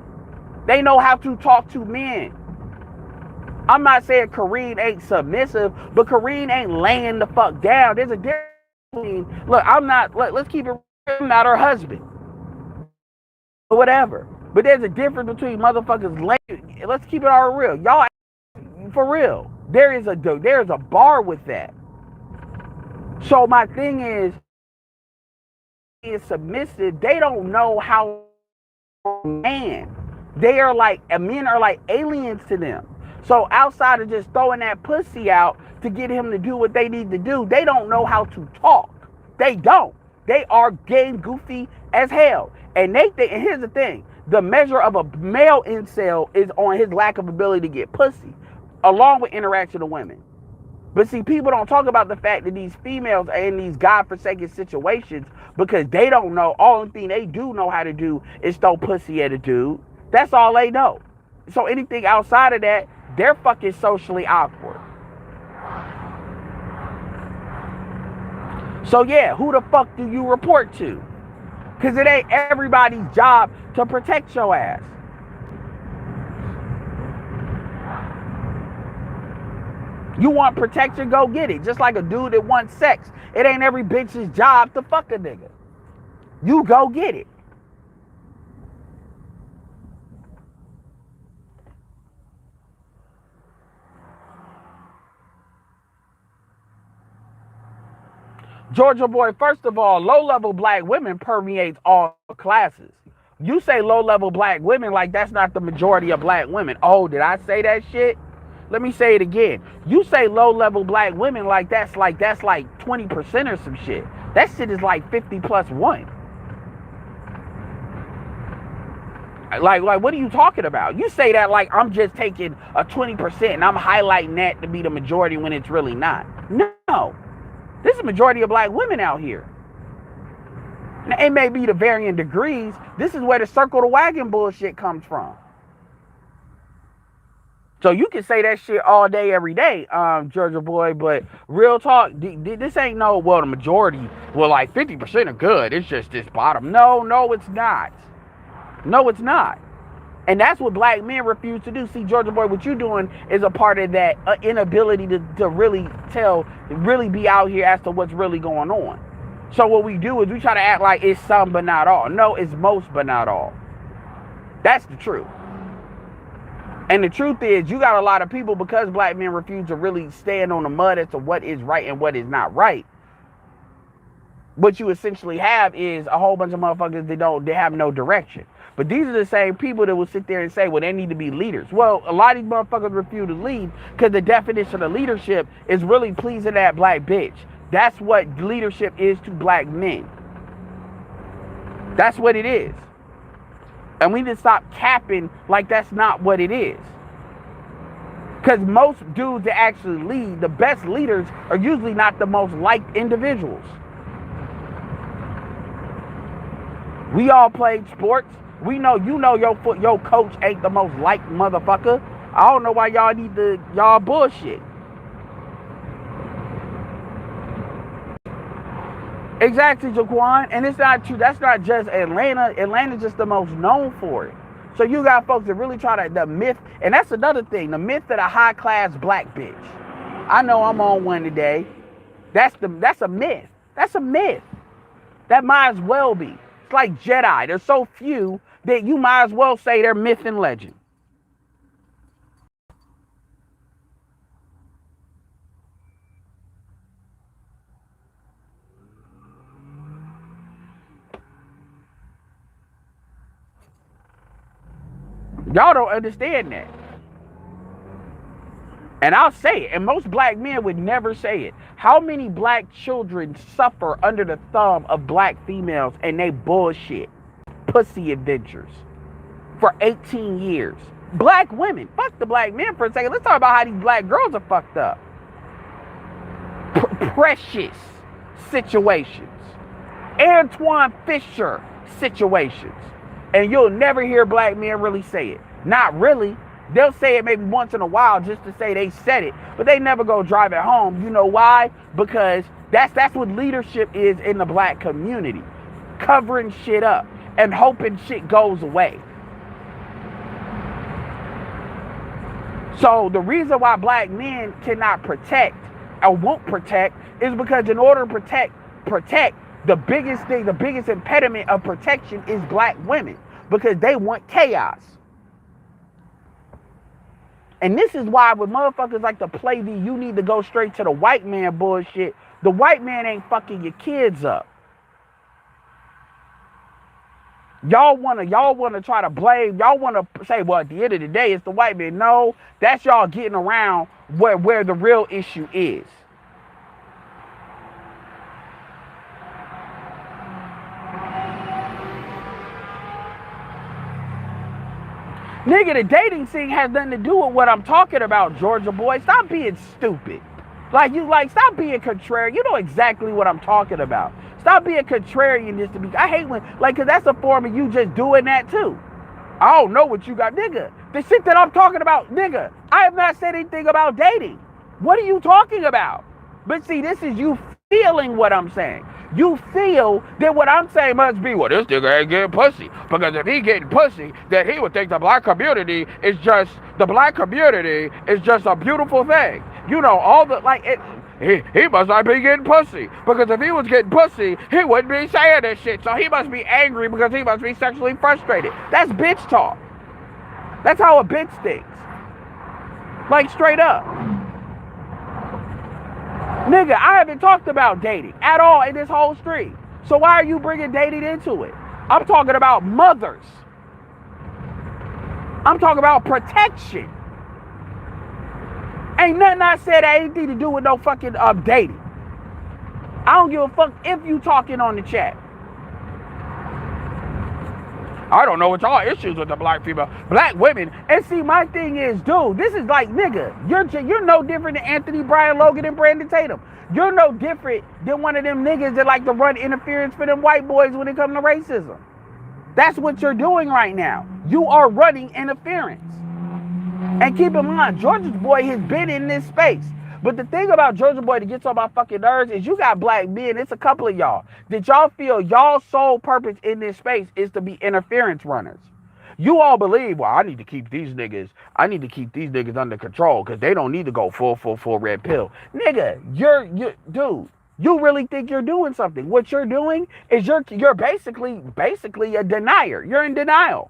They know how to talk to men. I'm not saying Kareen ain't submissive, but Kareen ain't laying the fuck down. There's a difference. Look, let's keep it real, I'm not her husband. Or whatever. But there's a difference between motherfuckers laying. Let's keep it all real. Y'all, for real. There's a bar with that. So my thing is submissive. They don't know how man. Men are like aliens to them. So outside of just throwing that pussy out to get him to do what they need to do, they don't know how to talk. They don't. They are game goofy as hell. And and here's the thing, the measure of a male incel is on his lack of ability to get pussy, along with interaction with women. But see, people don't talk about the fact that these females are in these godforsaken situations because they don't know. Only thing they do know how to do is throw pussy at a dude. That's all they know. So anything outside of that, they're fucking socially awkward. So yeah, who the fuck do you report to? Because it ain't everybody's job to protect your ass. You want protection, go get it. Just like a dude that wants sex. It ain't every bitch's job to fuck a nigga. You go get it. Georgia Boy, first of all, low-level black women permeates all classes. You say low-level black women like that's not the majority of black women. Oh, did I say that shit? Let me say it again. You say low-level black women like that's like 20% or some shit. That shit is like 50 plus 1. Like what are you talking about? You say that like I'm just taking a 20% and I'm highlighting that to be the majority when it's really not. No. This is a majority of black women out here. Now, it may be to varying degrees. This is where the circle the wagon bullshit comes from. So you can say that shit all day, every day, Georgia Boy, but real talk, this ain't no, well, the majority, well, like 50% are good. It's just this bottom. No, it's not. No, it's not. And that's what black men refuse to do. See, Georgia Boy, what you're doing is a part of that inability to really be out here as to what's really going on. So what we do is we try to act like it's some but not all. No, it's most but not all. That's the truth. And the truth is, you got a lot of people, because black men refuse to really stand on the mud as to what is right and what is not right. What you essentially have is a whole bunch of motherfuckers they have no direction. But these are the same people that will sit there and say, well, they need to be leaders. Well, a lot of these motherfuckers refuse to lead because the definition of leadership is really pleasing that black bitch. That's what leadership is to black men. That's what it is. And we need to stop capping like that's not what it is. Because most dudes that actually lead, the best leaders, are usually not the most liked individuals. We all played sports. We know, your coach ain't the most liked motherfucker. I don't know why y'all bullshit. Exactly, Jaquan. And it's not true. That's not just Atlanta. Atlanta's just the most known for it. So you got folks that really try to, the myth, and that's another thing, the myth of a high-class black bitch. I know I'm on one today. That's a myth. That's a myth. That might as well be. It's like Jedi. There's so few that you might as well say they're myth and legend. Y'all don't understand that. And I'll say it, and most black men would never say it. How many black children suffer under the thumb of black females and they bullshit pussy adventures for 18 years? Black women, fuck the black men for a second. Let's talk about how these black girls are fucked up. Precious situations. Antoine Fisher situations. And you'll never hear black men really say it. Not really. They'll say it maybe once in a while just to say they said it, but they never go drive it home. You know why? Because that's what leadership is in the black community. Covering shit up and hoping shit goes away. So the reason why black men cannot protect or won't protect is because in order to protect, the biggest thing, the biggest impediment of protection is black women, because they want chaos. And this is why when motherfuckers like to play the you need to go straight to the white man bullshit, the white man ain't fucking your kids up. Y'all wanna try to blame, y'all wanna say, well, at the end of the day, it's the white man. No, that's y'all getting around where the real issue is. Nigga, the dating scene has nothing to do with what I'm talking about, Georgia boy. Stop being stupid. Stop being contrary. You know exactly what I'm talking about. Stop being contrarian just to be. I hate when, cause that's a form of you just doing that too. I don't know what you got, nigga. The shit that I'm talking about, nigga, I have not said anything about dating. What are you talking about? But see, this is you feeling what I'm saying. You feel that what I'm saying must be, well, this nigga ain't getting pussy. Because if he getting pussy, then he would think the black community is just a beautiful thing. You know, all the, he must not be getting pussy. Because if he was getting pussy, he wouldn't be saying this shit. So he must be angry because he must be sexually frustrated. That's bitch talk. That's how a bitch thinks. Straight up. Nigga, I haven't talked about dating at all in this whole stream. So why are you bringing dating into it? I'm talking about mothers. I'm talking about protection. Ain't nothing I said that anything to do with no fucking dating. I don't give a fuck if you talking on the chat. I don't know what y'all issues with the black female, black women. And see, my thing is, dude, this is like, nigga, you're no different than Anthony Brian Logan and Brandon Tatum. You're no different than one of them niggas that like to run interference for them white boys when it comes to racism. That's what you're doing right now. You are running interference. And keep in mind, Georgia boy has been in this space. But the thing about Georgia boy that gets on my fucking nerves is you got black men, it's a couple of y'all, that y'all feel y'all's sole purpose in this space is to be interference runners. You all believe, well, I need to keep these niggas under control because they don't need to go full red pill. Nigga, dude, you really think you're doing something. What you're doing is you're basically a denier. You're in denial.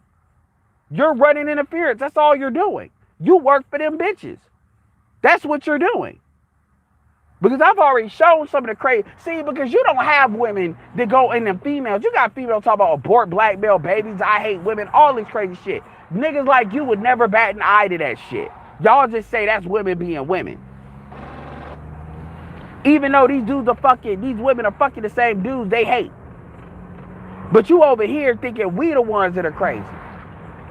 You're running interference. That's all you're doing. You work for them bitches. That's what you're doing. Because I've already shown some of the crazy. See, because you don't have women that go in them females. You got females talking about abort black male babies, I hate women, all this crazy shit. Niggas like you would never bat an eye to that shit. Y'all just say that's women being women. Even though these women are fucking the same dudes they hate. But you over here thinking we the ones that are crazy.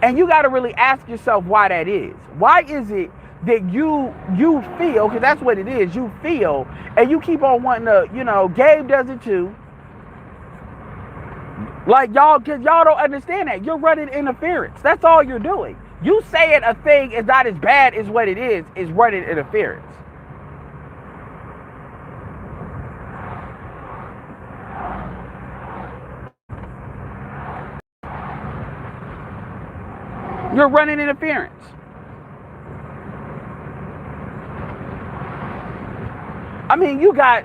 And you got to really ask yourself why that is. Why is it that you feel, because that's what it is, you feel, and you keep on wanting to, Gabe does it too. Like because y'all don't understand that. You're running interference. That's all you're doing. You saying a thing is not as bad as what it is running interference. You're running interference. I mean, you got...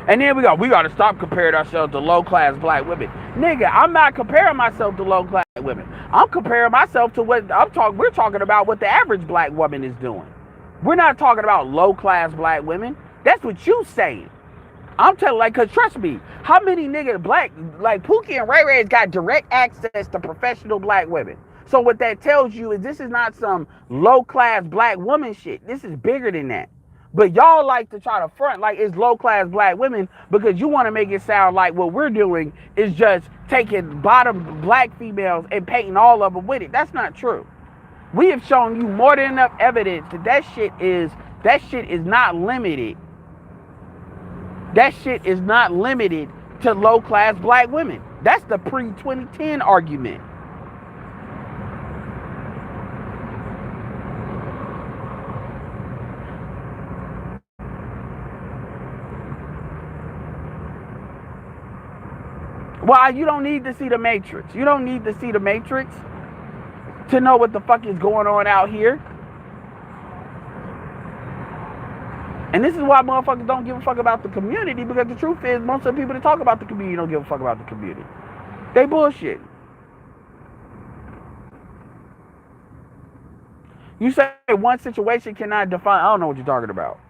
And then we got to stop comparing ourselves to low-class black women. Nigga, I'm not comparing myself to low-class women. I'm comparing myself to what we're talking about what the average black woman is doing. We're not talking about low-class black women. That's what you saying. I'm telling, cause trust me, how many niggas Pookie and Ray Ray's got direct access to professional black women. So what that tells you is this is not some low-class black woman shit. This is bigger than that. But y'all like to try to front like it's low-class black women because you want to make it sound like what we're doing is just taking bottom black females and painting all of them with it. That's not true. We have shown you more than enough evidence that shit is not limited. That shit is not limited to low-class black women. That's the pre-2010 argument. Well, you don't need to see the Matrix. You don't need to see the Matrix to know what the fuck is going on out here. And this is why motherfuckers don't give a fuck about the community, because the truth is most of the people that talk about the community don't give a fuck about the community. They bullshit. You say one situation cannot define, I don't know what you're talking about.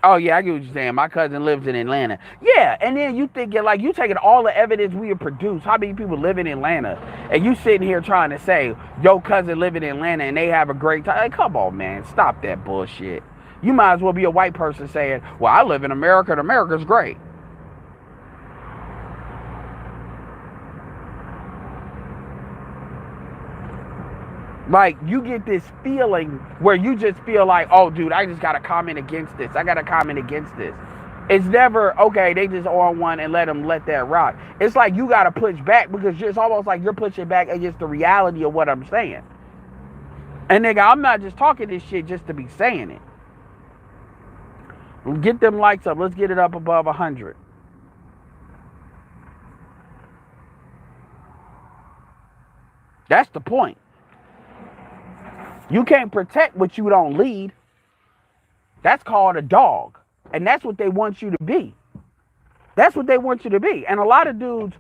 Oh, yeah, I get what you're saying. My cousin lives in Atlanta. Yeah, and then you thinking, you taking all the evidence we have produced, how many people live in Atlanta, and you sitting here trying to say, your cousin live in Atlanta and they have a great time. Like, come on, man. Stop that bullshit. You might as well be a white person saying, well, I live in America and America's great. Like, you get this feeling where you just feel like, oh, dude, I just got to comment against this. I got to comment against this. It's never, okay, they just on one and let that rock. It's like you got to push back because it's almost like you're pushing back against the reality of what I'm saying. And nigga, I'm not just talking this shit just to be saying it. Get them likes up. Let's get it up above 100. That's the point. You can't protect what you don't lead. That's called a dog. And that's what they want you to be. That's what they want you to be. And a lot of dudes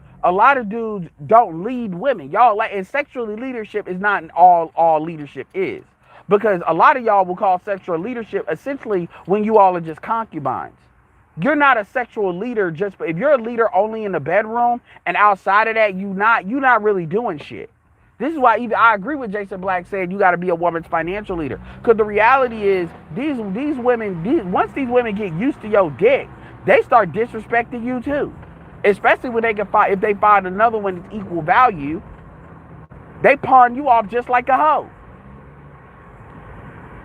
don't lead women. Y'all and sexual leadership is not all leadership is. Because a lot of y'all will call sexual leadership essentially when you all are just concubines. You're not a sexual leader if you're a leader only in the bedroom and outside of that you're not really doing shit. This is why I agree with Jason Black saying you got to be a woman's financial leader. Because the reality is, these women, once these women get used to your dick, they start disrespecting you too. Especially when if they find another one that's equal value, they pawn you off just like a hoe.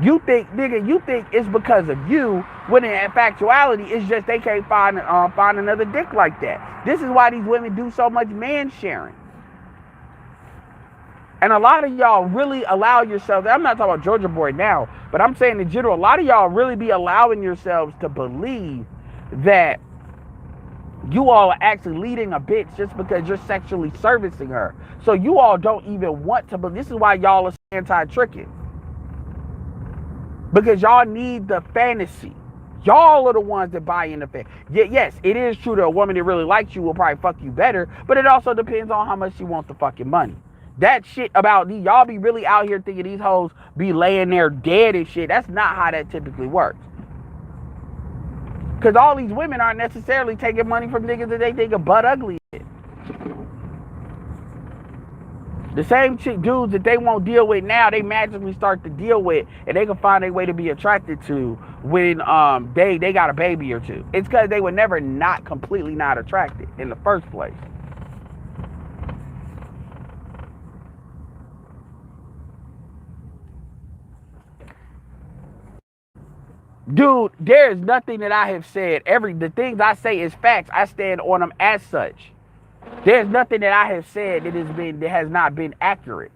You think it's because of you, when in factuality, it's just they can't find another dick like that. This is why these women do so much man sharing. And a lot of y'all really allow yourselves, I'm not talking about Georgia Boy now, but I'm saying in general, a lot of y'all really be allowing yourselves to believe that You all are actually leading a bitch just because you're sexually servicing her. So you all don't even want to, but this is why y'all are anti-tricking. Because y'all need the fantasy. Y'all are the ones that buy into fan. Yes, it is true that a woman that really likes you will probably fuck you better, but it also depends on how much she wants the fucking money. That shit about these, y'all be really out here thinking these hoes be laying there dead and shit. That's not how that typically works. Because all these women aren't necessarily taking money from niggas that they think are butt ugly. The same dudes that they won't deal with now, they magically start to deal with, and they can find a way to be attracted to when they got a baby or two. It's because they were never not completely not attracted in the first place. Dude, there is nothing that I have said. The things I say is facts. I stand on them as such. There's nothing that I have said that has not been accurate.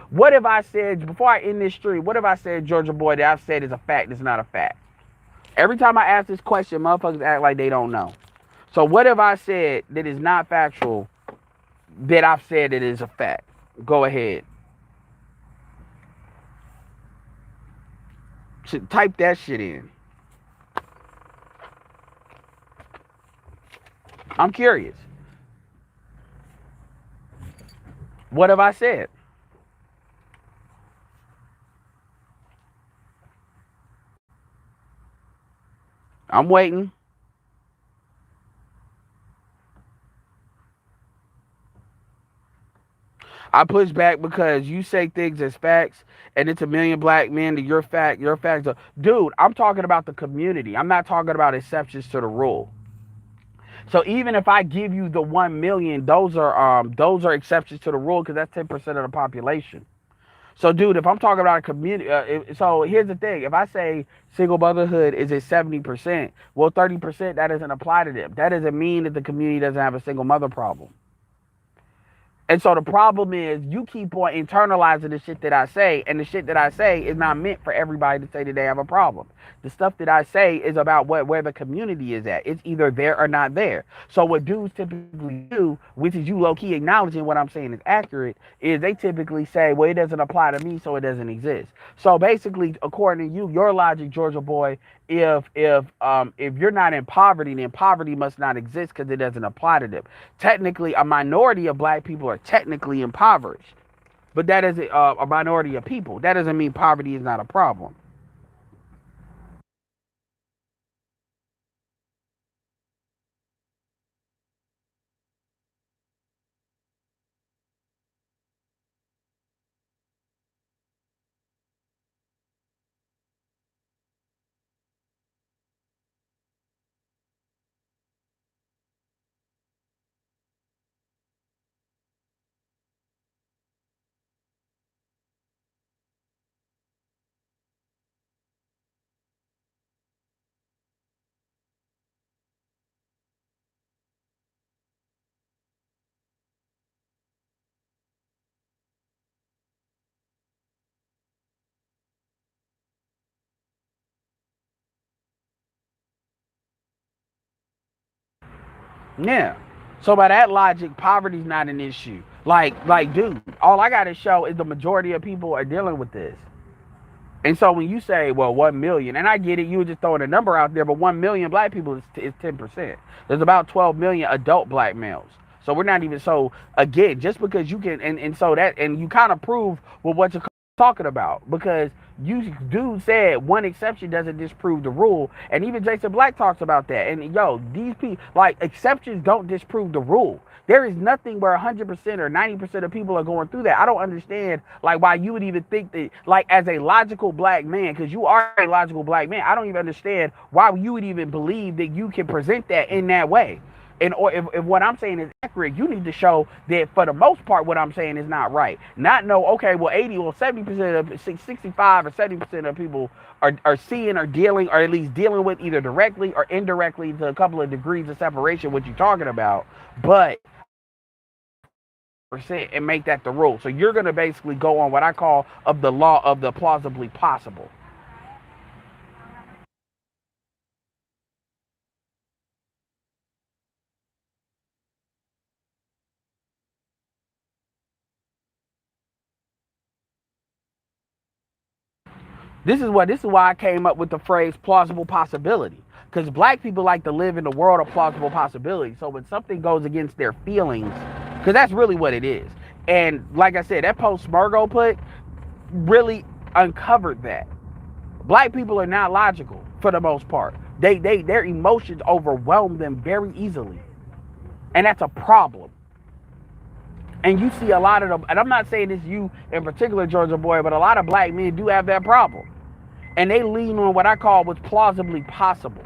What have I said before I end this stream? What have I said, Georgia Boy, that I've said is a fact that's not a fact? Every time I ask this question, motherfuckers act like they don't know. So what have I said that is not factual that I've said that is a fact? Go ahead. Type that shit in. I'm curious. What have I said? I'm waiting. I push back because you say things as facts, and it's a million black men that your facts are. Dude, I'm talking about the community. I'm not talking about exceptions to the rule. So even if I give you the 1 million, those are exceptions to the rule because that's 10% of the population. So, dude, if I'm talking about a community, so here's the thing: if I say single motherhood is at 70%, well, 30% that doesn't apply to them. That doesn't mean that the community doesn't have a single mother problem. And so the problem is you keep on internalizing the shit that I say, and the shit that I say is not meant for everybody to say that they have a problem. The stuff that I say is about where the community is at. It's either there or not there. So what dudes typically do, which is you low-key acknowledging what I'm saying is accurate, is they typically say, well, it doesn't apply to me, so it doesn't exist. So basically, according to you, your logic, Georgia Boy, if you're not in poverty, then poverty must not exist because it doesn't apply to them. Technically, a minority of black people are technically impoverished, but that is a minority of people. That doesn't mean poverty is not a problem. Yeah. So by that logic, poverty's not an issue. Dude, all I got to show is the majority of people are dealing with this. And so when you say, well, 1 million, and I get it, you were just throwing a number out there, but 1 million black people is 10%. There's about 12 million adult black males. So we're not even, so again, just because you can, and so that, and you kind of prove what you're talking about, because you dude said one exception doesn't disprove the rule, and even Jason Black talks about that. And yo, these people, like, exceptions don't disprove the rule. There is nothing where 100% or 90% of people are going through that. I don't understand, like, why you would even think that, like, as a logical black man, because you are a logical black man, I don't even understand why you would even believe that you can present that in that way. And or if what I'm saying is accurate, you need to show that for the most part what I'm saying is not right. Not know, okay, well 80 or 70% of 65 or 70% of people are seeing or dealing, or at least dealing with either directly or indirectly to a couple of degrees of separation what you're talking about, but percent and make that the rule. So you're gonna basically go on what I call of the law of the plausibly possible. This is why I came up with the phrase plausible possibility. Because black people like to live in the world of plausible possibility. So when something goes against their feelings, because that's really what it is. And like I said, that post Smurgo put really uncovered that. Black people are not logical for the most part. Their emotions overwhelm them very easily. And that's a problem. And you see a lot of them, and I'm not saying it's you in particular, Georgia Boy, but a lot of black men do have that problem. And they lean on what I call what's plausibly possible.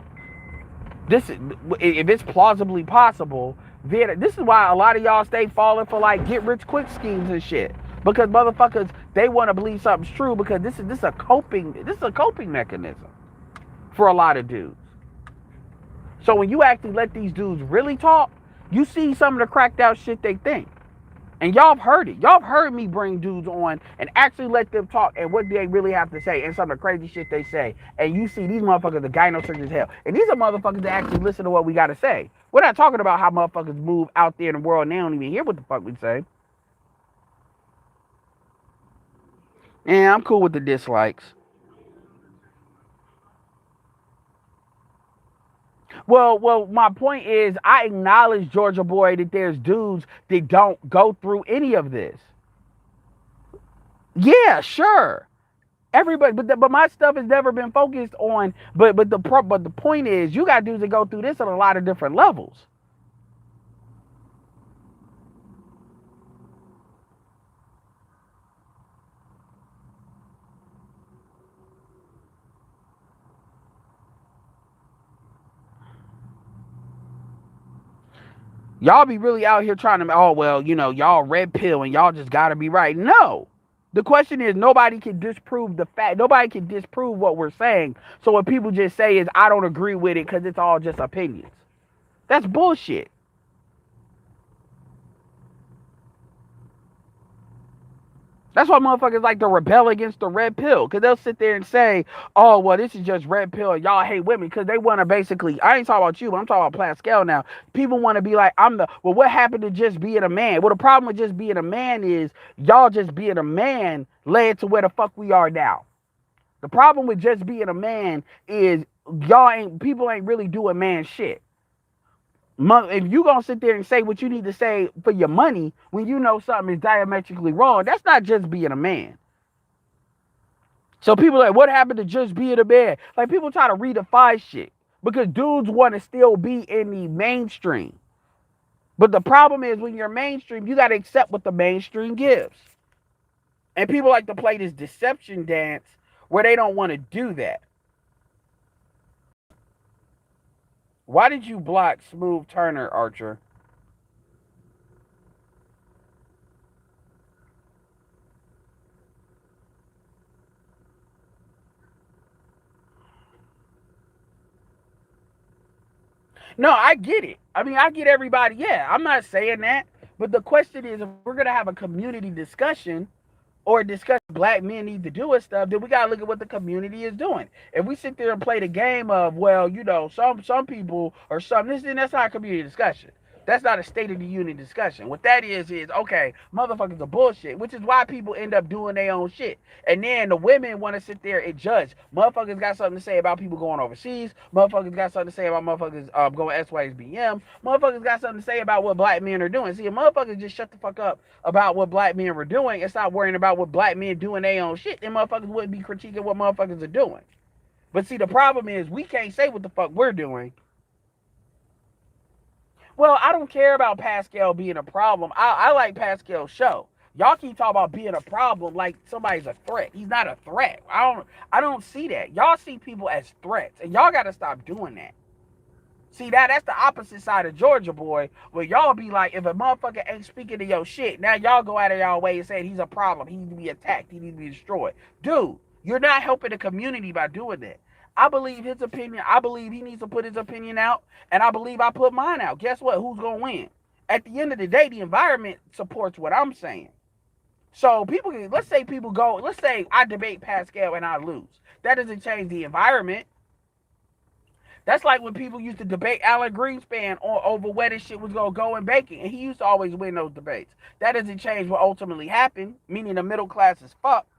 If it's plausibly possible, then this is why a lot of y'all stay falling for like get rich quick schemes and shit. Because motherfuckers, they want to believe something's true because this is a coping mechanism for a lot of dudes. So when you actually let these dudes really talk, you see some of the cracked out shit they think. And y'all have heard it. Y'all have heard me bring dudes on and actually let them talk and what they really have to say and some of the crazy shit they say. And you see these motherfuckers are gynosurgeons as hell. And these are motherfuckers that actually listen to what we got to say. We're not talking about how motherfuckers move out there in the world and they don't even hear what the fuck we say. And I'm cool with the dislikes. Well, my point is, I acknowledge, Georgia Boy, that there's dudes that don't go through any of this. Yeah, sure. Everybody, but my stuff has never been focused on. But the point is, you got dudes that go through this on a lot of different levels. Y'all be really out here trying to, oh well, y'all red pill and y'all just gotta be right. No. The question is, nobody can disprove the fact. Nobody can disprove what we're saying. So what people just say is, I don't agree with it because it's all just opinions. That's bullshit. That's why motherfuckers like to rebel against the red pill. Because they'll sit there and say, oh, well, this is just red pill. And y'all hate women. Because they want to basically, I ain't talking about you, but I'm talking about Pascal now. People want to be like, well, what happened to just being a man? Well, the problem with just being a man is y'all just being a man led to where the fuck we are now. The problem with just being a man is people ain't really doing man shit. If you gonna sit there and say what you need to say for your money when you know something is diametrically wrong, that's not just being a man. So people are like, what happened to just being a man? Like people try to redefine shit because dudes want to still be in the mainstream. But the problem is when you're mainstream, you got to accept what the mainstream gives. And people like to play this deception dance where they don't want to do that. Why did you block Smooth Turner, Archer? No, I get it. I mean, I get everybody. Yeah, I'm not saying that. But the question is, if we're going to have a community discussion or discuss black men need to do and stuff, then we got to look at what the community is doing. If we sit there and play the game of, well, some people or some, then that's not a community discussion. That's not a State of the Union discussion. What that is okay, motherfuckers are bullshit, which is why people end up doing their own shit. And then the women want to sit there and judge. Motherfuckers got something to say about people going overseas. Motherfuckers got something to say about motherfuckers going SYSBM. Motherfuckers got something to say about what black men are doing. See, if motherfuckers just shut the fuck up about what black men were doing and stop worrying about what black men doing their own shit, then motherfuckers wouldn't be critiquing what motherfuckers are doing. But see, the problem is we can't say what the fuck we're doing. Well, I don't care about Pascal being a problem. I like Pascal's show. Y'all keep talking about being a problem like somebody's a threat. He's not a threat. I don't see that. Y'all see people as threats, and y'all gotta stop doing that. See that's the opposite side of Georgia Boy, where y'all be like, if a motherfucker ain't speaking to your shit, now y'all go out of y'all way and say he's a problem. He needs to be attacked. He needs to be destroyed. Dude, you're not helping the community by doing that. I believe his opinion. I believe he needs to put his opinion out, and I believe I put mine out. Guess what? Who's gonna win? At the end of the day, the environment supports what I'm saying. So let's say I debate Pascal and I lose. That doesn't change the environment. That's like when people used to debate Alan Greenspan over where this shit was gonna go in banking, and he used to always win those debates. That doesn't change what ultimately happened, meaning the middle class is fucked.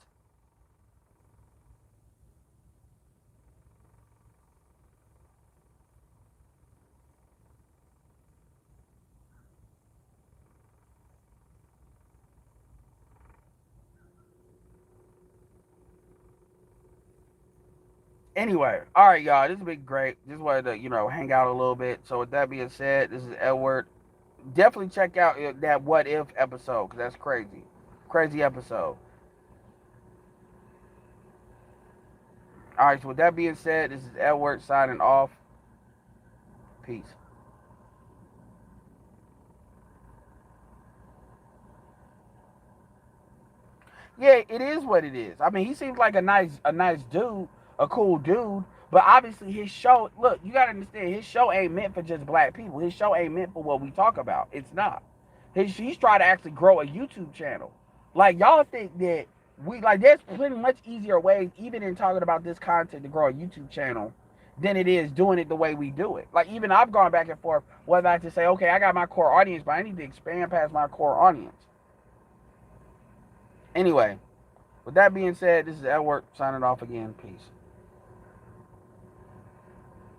Anyway, all right, y'all. This has been great. Just wanted to, hang out a little bit. So with that being said, this is Edward. Definitely check out that What If episode because that's crazy. Crazy episode. All right, so with that being said, this is Edward signing off. Peace. Yeah, it is what it is. I mean, he seems like a nice dude, a cool dude. But obviously, his show. Look, you gotta understand, his show ain't meant for just black people. His show ain't meant for what we talk about. It's not. He's trying to actually grow a YouTube channel. Like y'all think that there's plenty much easier ways, even in talking about this content, to grow a YouTube channel than it is doing it the way we do it. Like even I've gone back and forth whether I to say, okay, I got my core audience, but I need to expand past my core audience. Anyway, with that being said, this is Edward signing off again. Peace.